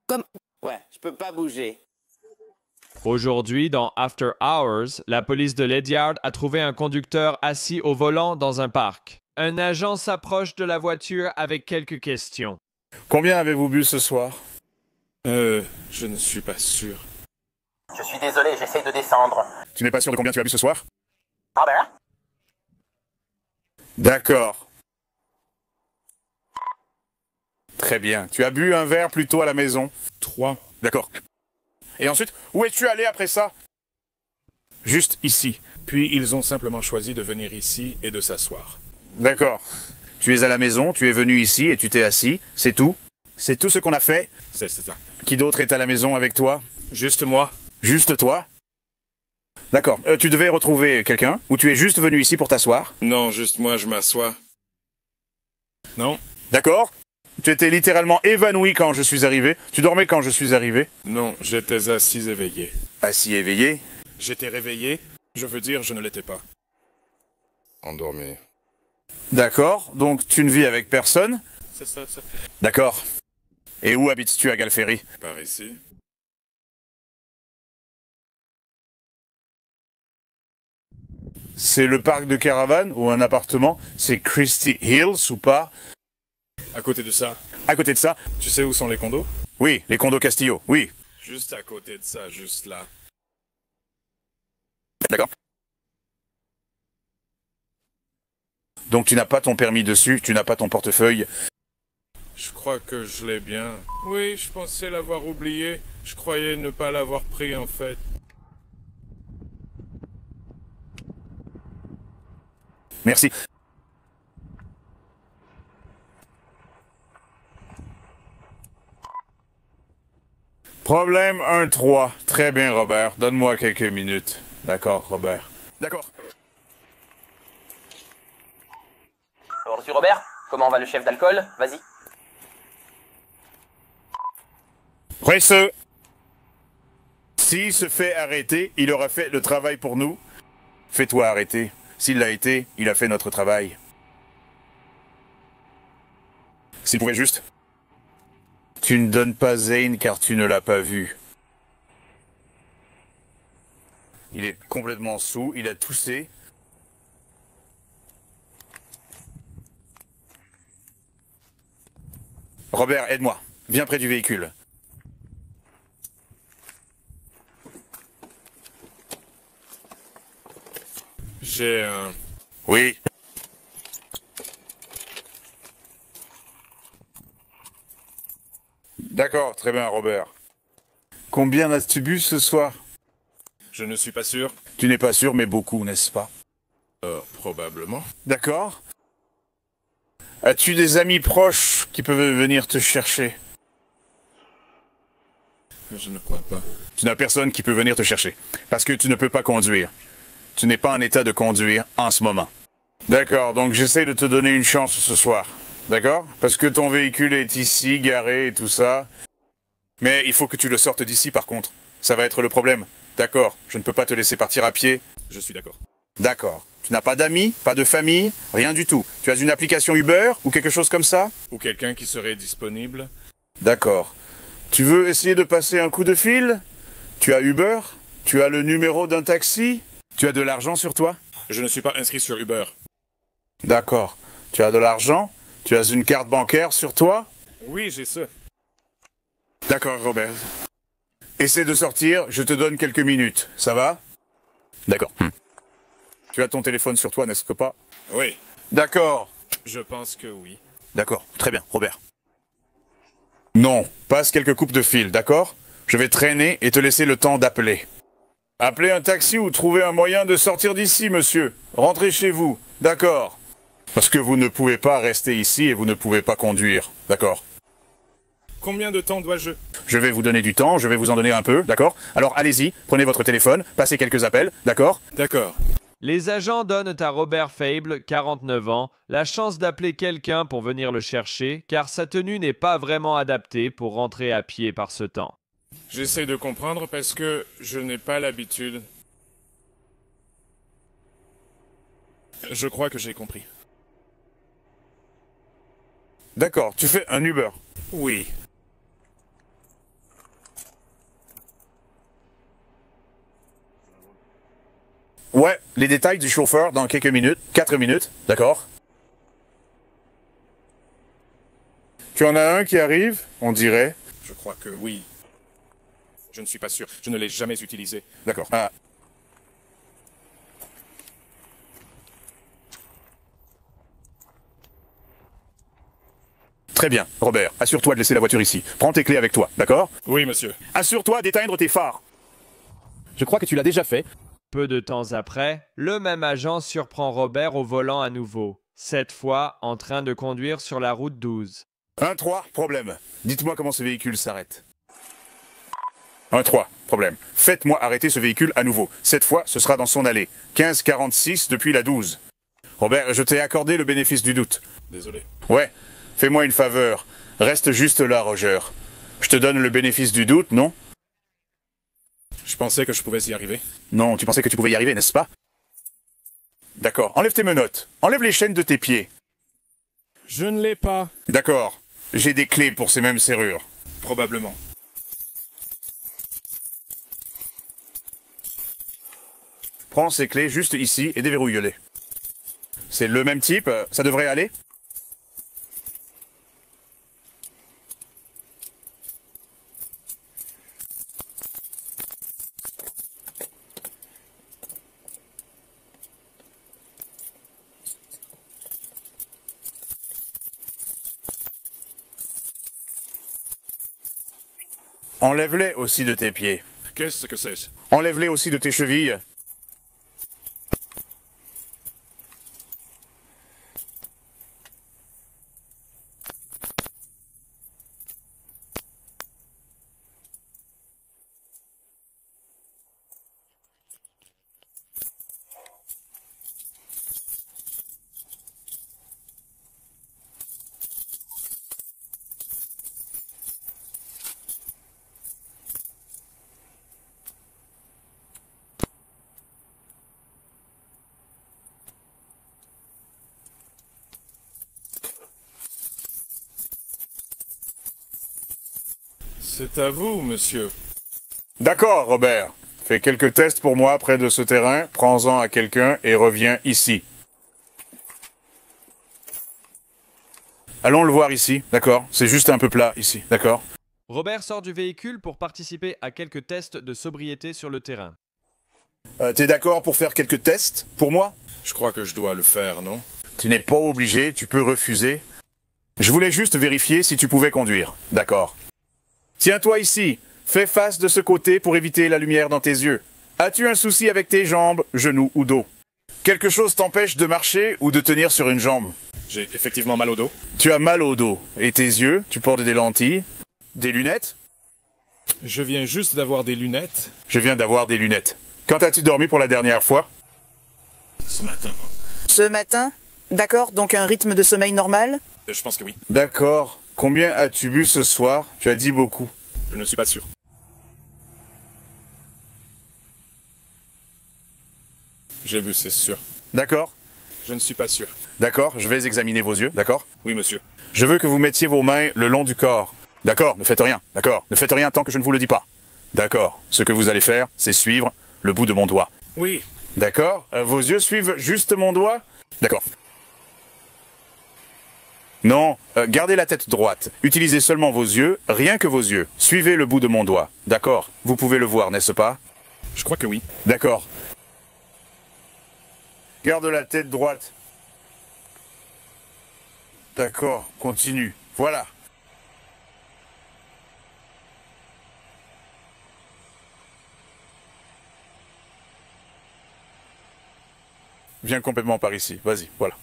Comme... Ouais, je peux pas bouger. Aujourd'hui, dans After Hours, la police de Ledyard a trouvé un conducteur assis au volant dans un parc. Un agent s'approche de la voiture avec quelques questions. Combien avez-vous bu ce soir? Je ne suis pas sûr. Je suis désolé, j'essaie de descendre. Tu n'es pas sûr de combien tu as bu ce soir? Ah ben? D'accord. Très bien. Tu as bu un verre plus tôt à la maison? 3. D'accord. Et ensuite, où es-tu allé après ça? Juste ici. Puis ils ont simplement choisi de venir ici et de s'asseoir. D'accord. Tu es à la maison, tu es venu ici et tu t'es assis, c'est tout? C'est tout ce qu'on a fait? C'est ça. Qui d'autre est à la maison avec toi? Juste moi. Juste toi? D'accord. Tu devais retrouver quelqu'un? Ou tu es juste venu ici pour t'asseoir? Non, juste moi, je m'assois. Non. D'accord. Tu étais littéralement évanoui quand je suis arrivé. Tu dormais quand je suis arrivé? Non, j'étais assis éveillé. Assis éveillé? J'étais réveillé, je veux dire, je ne l'étais pas. Endormi. D'accord. Donc tu ne vis avec personne? C'est ça. D'accord. Et où habites-tu à Galferry? Par ici. C'est le parc de caravane ou un appartement? C'est Christie Hills ou pas? À côté de ça. À côté de ça? Tu sais où sont les condos? Oui, les condos Castillo, oui. Juste à côté de ça, juste là. D'accord. Donc tu n'as pas ton permis dessus, tu n'as pas ton portefeuille. Je crois que je l'ai bien. Oui, je pensais l'avoir oublié. Je croyais ne pas l'avoir pris en fait. Merci. Problème 1-3. Très bien, Robert. Donne-moi quelques minutes. D'accord, Robert. D'accord. Reçu Robert, comment va le chef d'alcool? Vas-y. Presseux. S'il se fait arrêter, il aura fait le travail pour nous. Fais-toi arrêter. S'il l'a été, il a fait notre travail. S'il pouvait juste. Tu ne donnes pas Zane car tu ne l'as pas vu. Il est complètement saoul, il a toussé. Robert, aide-moi. Viens près du véhicule. J'ai un... Oui. D'accord, très bien, Robert. Combien as-tu bu ce soir? Je ne suis pas sûr. Tu n'es pas sûr, mais beaucoup, n'est-ce pas? Probablement. D'accord. As-tu des amis proches qui peuvent venir te chercher? Je ne crois pas. Tu n'as personne qui peut venir te chercher. Parce que tu ne peux pas conduire. Tu n'es pas en état de conduire en ce moment. D'accord, donc j'essaie de te donner une chance ce soir. D'accord? Parce que ton véhicule est ici, garé et tout ça. Mais il faut que tu le sortes d'ici par contre. Ça va être le problème. D'accord, je ne peux pas te laisser partir à pied. Je suis d'accord. D'accord. Tu n'as pas d'amis, pas de famille, rien du tout. Tu as une application Uber ou quelque chose comme ça? Ou quelqu'un qui serait disponible. D'accord. Tu veux essayer de passer un coup de fil? Tu as Uber? Tu as le numéro d'un taxi? Tu as de l'argent sur toi? Je ne suis pas inscrit sur Uber. D'accord. Tu as de l'argent? Tu as une carte bancaire sur toi? Oui, j'ai ça. D'accord, Robert. Essaie de sortir, je te donne quelques minutes. Ça va? D'accord. Tu as ton téléphone sur toi, n'est-ce pas? Oui. D'accord. Je pense que oui. D'accord, très bien, Robert. Non, passe quelques coupes de fil, d'accord? Je vais traîner et te laisser le temps d'appeler. Appelez un taxi ou trouvez un moyen de sortir d'ici, monsieur. Rentrez chez vous, d'accord? Parce que vous ne pouvez pas rester ici et vous ne pouvez pas conduire, d'accord? Combien de temps dois-je? Je vais vous donner du temps, je vais vous en donner un peu, d'accord? Alors allez-y, prenez votre téléphone, passez quelques appels, d'accord? D'accord. Les agents donnent à Robert Fable, 49 ans, la chance d'appeler quelqu'un pour venir le chercher, car sa tenue n'est pas vraiment adaptée pour rentrer à pied par ce temps. J'essaie de comprendre parce que je n'ai pas l'habitude. Je crois que j'ai compris. D'accord, tu fais un Uber? Oui. Ouais, les détails du chauffeur dans quelques minutes, 4 minutes, d'accord? Tu en as un qui arrive, on dirait. Je crois que oui. Je ne suis pas sûr. Je ne l'ai jamais utilisé. D'accord. Ah. Très bien, Robert. Assure-toi de laisser la voiture ici. Prends tes clés avec toi, d'accord? Oui, monsieur. Assure-toi d'éteindre tes phares. Je crois que tu l'as déjà fait. Peu de temps après, le même agent surprend Robert au volant à nouveau, cette fois en train de conduire sur la route 12. 1-3, problème. Dites-moi comment ce véhicule s'arrête. 3, problème. Faites-moi arrêter ce véhicule à nouveau. Cette fois, ce sera dans son allée. 1546 depuis la 12. Robert, je t'ai accordé le bénéfice du doute. Désolé. Ouais, fais-moi une faveur. Reste juste là, Roger. Je te donne le bénéfice du doute, non? Je pensais que je pouvais y arriver. Non, tu pensais que tu pouvais y arriver, n'est-ce pas? D'accord, enlève tes menottes. Enlève les chaînes de tes pieds. Je ne l'ai pas. D'accord. J'ai des clés pour ces mêmes serrures. Probablement. Prends ces clés juste ici et déverrouille-les. C'est le même type, ça devrait aller? Enlève-les aussi de tes pieds. Qu'est-ce que c'est? Enlève-les aussi de tes chevilles. C'est à vous, monsieur. D'accord, Robert. Fais quelques tests pour moi près de ce terrain, prends-en à quelqu'un et reviens ici. Allons le voir ici, d'accord? C'est juste un peu plat ici, d'accord? Robert sort du véhicule pour participer à quelques tests de sobriété sur le terrain. T'es d'accord pour faire quelques tests pour moi? Je crois que je dois le faire, non? Tu n'es pas obligé, tu peux refuser. Je voulais juste vérifier si tu pouvais conduire, d'accord? Tiens-toi ici, fais face de ce côté pour éviter la lumière dans tes yeux. As-tu un souci avec tes jambes, genoux ou dos? Quelque chose t'empêche de marcher ou de tenir sur une jambe? J'ai effectivement mal au dos. Tu as mal au dos. Et tes yeux? Tu portes des lentilles? Des lunettes? Je viens juste d'avoir des lunettes. Je viens d'avoir des lunettes. Quand as-tu dormi pour la dernière fois? Ce matin. Ce matin? D'accord, donc un rythme de sommeil normal? Je pense que oui. D'accord. Combien as-tu bu ce soir? Tu as dit beaucoup. Je ne suis pas sûr. J'ai bu, c'est sûr. D'accord. Je ne suis pas sûr. D'accord, je vais examiner vos yeux, d'accord? Oui, monsieur. Je veux que vous mettiez vos mains le long du corps. D'accord, ne faites rien, d'accord? Ne faites rien tant que je ne vous le dis pas. D'accord, ce que vous allez faire, c'est suivre le bout de mon doigt. Oui. D'accord, vos yeux suivent juste mon doigt? D'accord. Non, gardez la tête droite. Utilisez seulement vos yeux, rien que vos yeux. Suivez le bout de mon doigt. D'accord, vous pouvez le voir, n'est-ce pas? Je crois que oui. D'accord. Garde la tête droite. D'accord, continue. Voilà. Viens complètement par ici. Vas-y, voilà.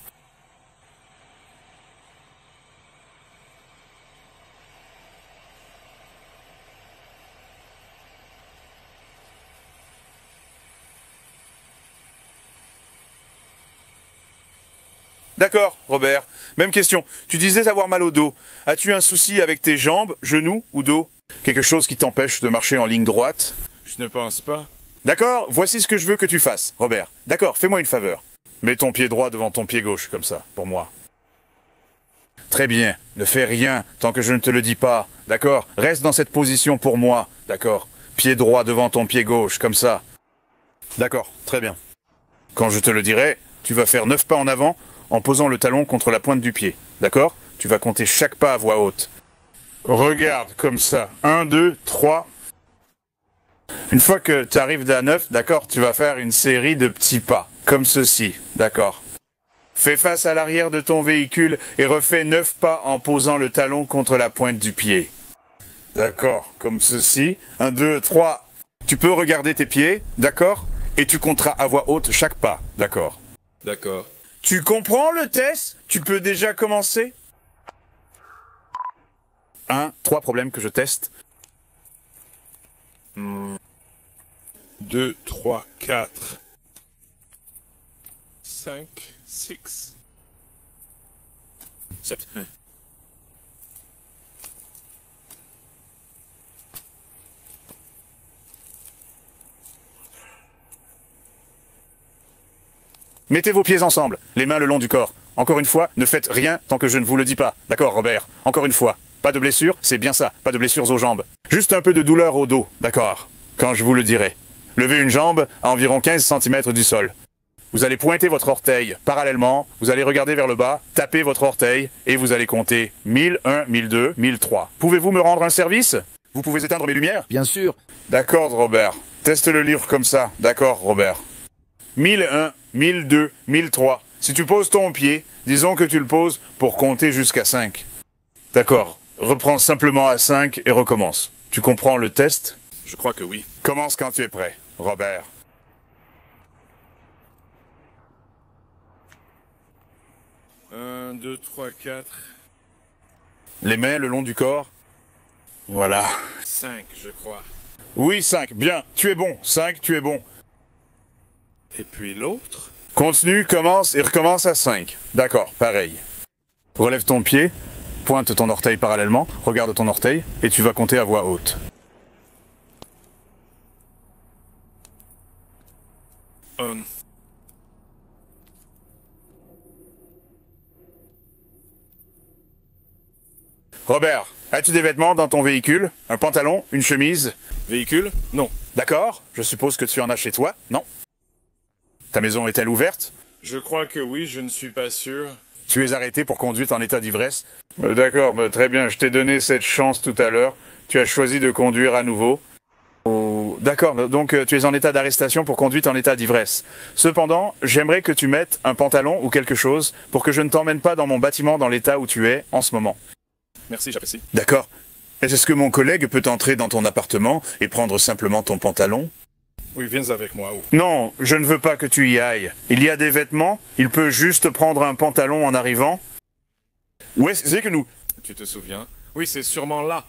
D'accord, Robert. Même question. Tu disais avoir mal au dos. As-tu un souci avec tes jambes, genoux ou dos? Quelque chose qui t'empêche de marcher en ligne droite? Je ne pense pas. D'accord, voici ce que je veux que tu fasses, Robert. D'accord, fais-moi une faveur. Mets ton pied droit devant ton pied gauche, comme ça, pour moi. Très bien. Ne fais rien tant que je ne te le dis pas. D'accord? Reste dans cette position pour moi. D'accord? Pied droit devant ton pied gauche, comme ça. D'accord, très bien. Quand je te le dirai, tu vas faire 9 pas en avant en posant le talon contre la pointe du pied. D'accord? Tu vas compter chaque pas à voix haute. Regarde, comme ça. 1, 2, 3. Une fois que tu arrives à 9, d'accord, tu vas faire une série de petits pas. Comme ceci. D'accord? Fais face à l'arrière de ton véhicule et refais 9 pas en posant le talon contre la pointe du pied. D'accord? Comme ceci. 1, 2, 3. Tu peux regarder tes pieds, d'accord? Et tu compteras à voix haute chaque pas, d'accord? D'accord. Tu comprends le test? Tu peux déjà commencer? 1, 3 problèmes que je teste. 2, 3, 4. 5, 6. 7. Mettez vos pieds ensemble, les mains le long du corps. Encore une fois, ne faites rien tant que je ne vous le dis pas. D'accord, Robert? Encore une fois. Pas de blessure, c'est bien ça. Pas de blessures aux jambes. Juste un peu de douleur au dos. D'accord. Quand je vous le dirai. Levez une jambe à environ 15 cm du sol. Vous allez pointer votre orteil parallèlement, vous allez regarder vers le bas, taper votre orteil et vous allez compter 1001, 1002, 1003. Pouvez-vous me rendre un service? Vous pouvez éteindre mes lumières? Bien sûr. D'accord, Robert. Teste le livre comme ça. D'accord, Robert. 1001, 1002, 1003. Si tu poses ton pied, disons que tu le poses pour compter jusqu'à 5. D'accord. Reprends simplement à 5 et recommence. Tu comprends le test? Je crois que oui. Commence quand tu es prêt, Robert. Un, 2, 3, 4. Les mains le long du corps. Voilà. 5, je crois. Oui, 5. Bien. Tu es bon. 5, tu es bon. Et puis l'autre? Continue, commence et recommence à 5. D'accord, pareil. Relève ton pied, pointe ton orteil parallèlement, regarde ton orteil, et tu vas compter à voix haute. 1. Robert, as-tu des vêtements dans ton véhicule? Un pantalon? Une chemise? Véhicule? Non. D'accord, je suppose que tu en as chez toi, non? Ta maison est-elle ouverte? Je crois que oui, je ne suis pas sûr. Tu es arrêté pour conduite en état d'ivresse? D'accord, très bien, je t'ai donné cette chance tout à l'heure. Tu as choisi de conduire à nouveau. Oh, d'accord, donc tu es en état d'arrestation pour conduite en état d'ivresse. Cependant, j'aimerais que tu mettes un pantalon ou quelque chose pour que je ne t'emmène pas dans mon bâtiment dans l'état où tu es en ce moment. Merci, j'apprécie. D'accord. Est-ce que mon collègue peut entrer dans ton appartement et prendre simplement ton pantalon? Oui, viens avec moi. Oh. Non, je ne veux pas que tu y ailles. Il y a des vêtements, il peut juste prendre un pantalon en arrivant. Où est-ce que nous? Tu te souviens? Oui, c'est sûrement là.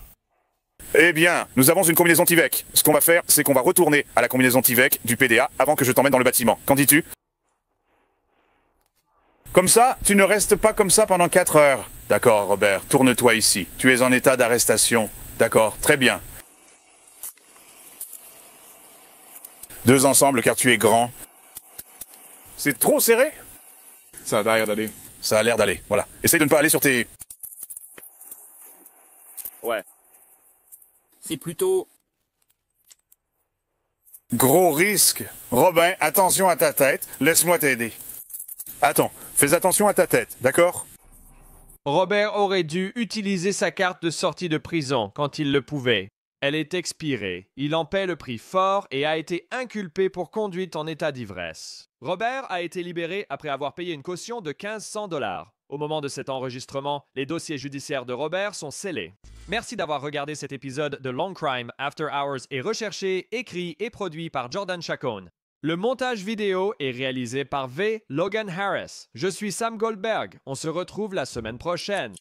Eh bien, nous avons une combinaison Tivec. Ce qu'on va faire, c'est qu'on va retourner à la combinaison Tivec du PDA avant que je t'emmène dans le bâtiment. Qu'en dis-tu? Comme ça, tu ne restes pas comme ça pendant 4 heures. D'accord, Robert, tourne-toi ici. Tu es en état d'arrestation. D'accord, très bien. 2 ensemble car tu es grand. C'est trop serré? Ça a l'air d'aller. Ça a l'air d'aller, voilà. Essaye de ne pas aller sur tes... Ouais. C'est plutôt... Gros risque. Robin, attention à ta tête. Laisse-moi t'aider. Attends, fais attention à ta tête, d'accord? Robert aurait dû utiliser sa carte de sortie de prison quand il le pouvait. Elle est expirée. Il en paie le prix fort et a été inculpé pour conduite en état d'ivresse. Robert a été libéré après avoir payé une caution de 1500 $. Au moment de cet enregistrement, les dossiers judiciaires de Robert sont scellés. Merci d'avoir regardé cet épisode de Long Crime After Hours est recherché, écrit et produit par Jordan Chacon. Le montage vidéo est réalisé par V. Logan Harris. Je suis Sam Goldberg. On se retrouve la semaine prochaine.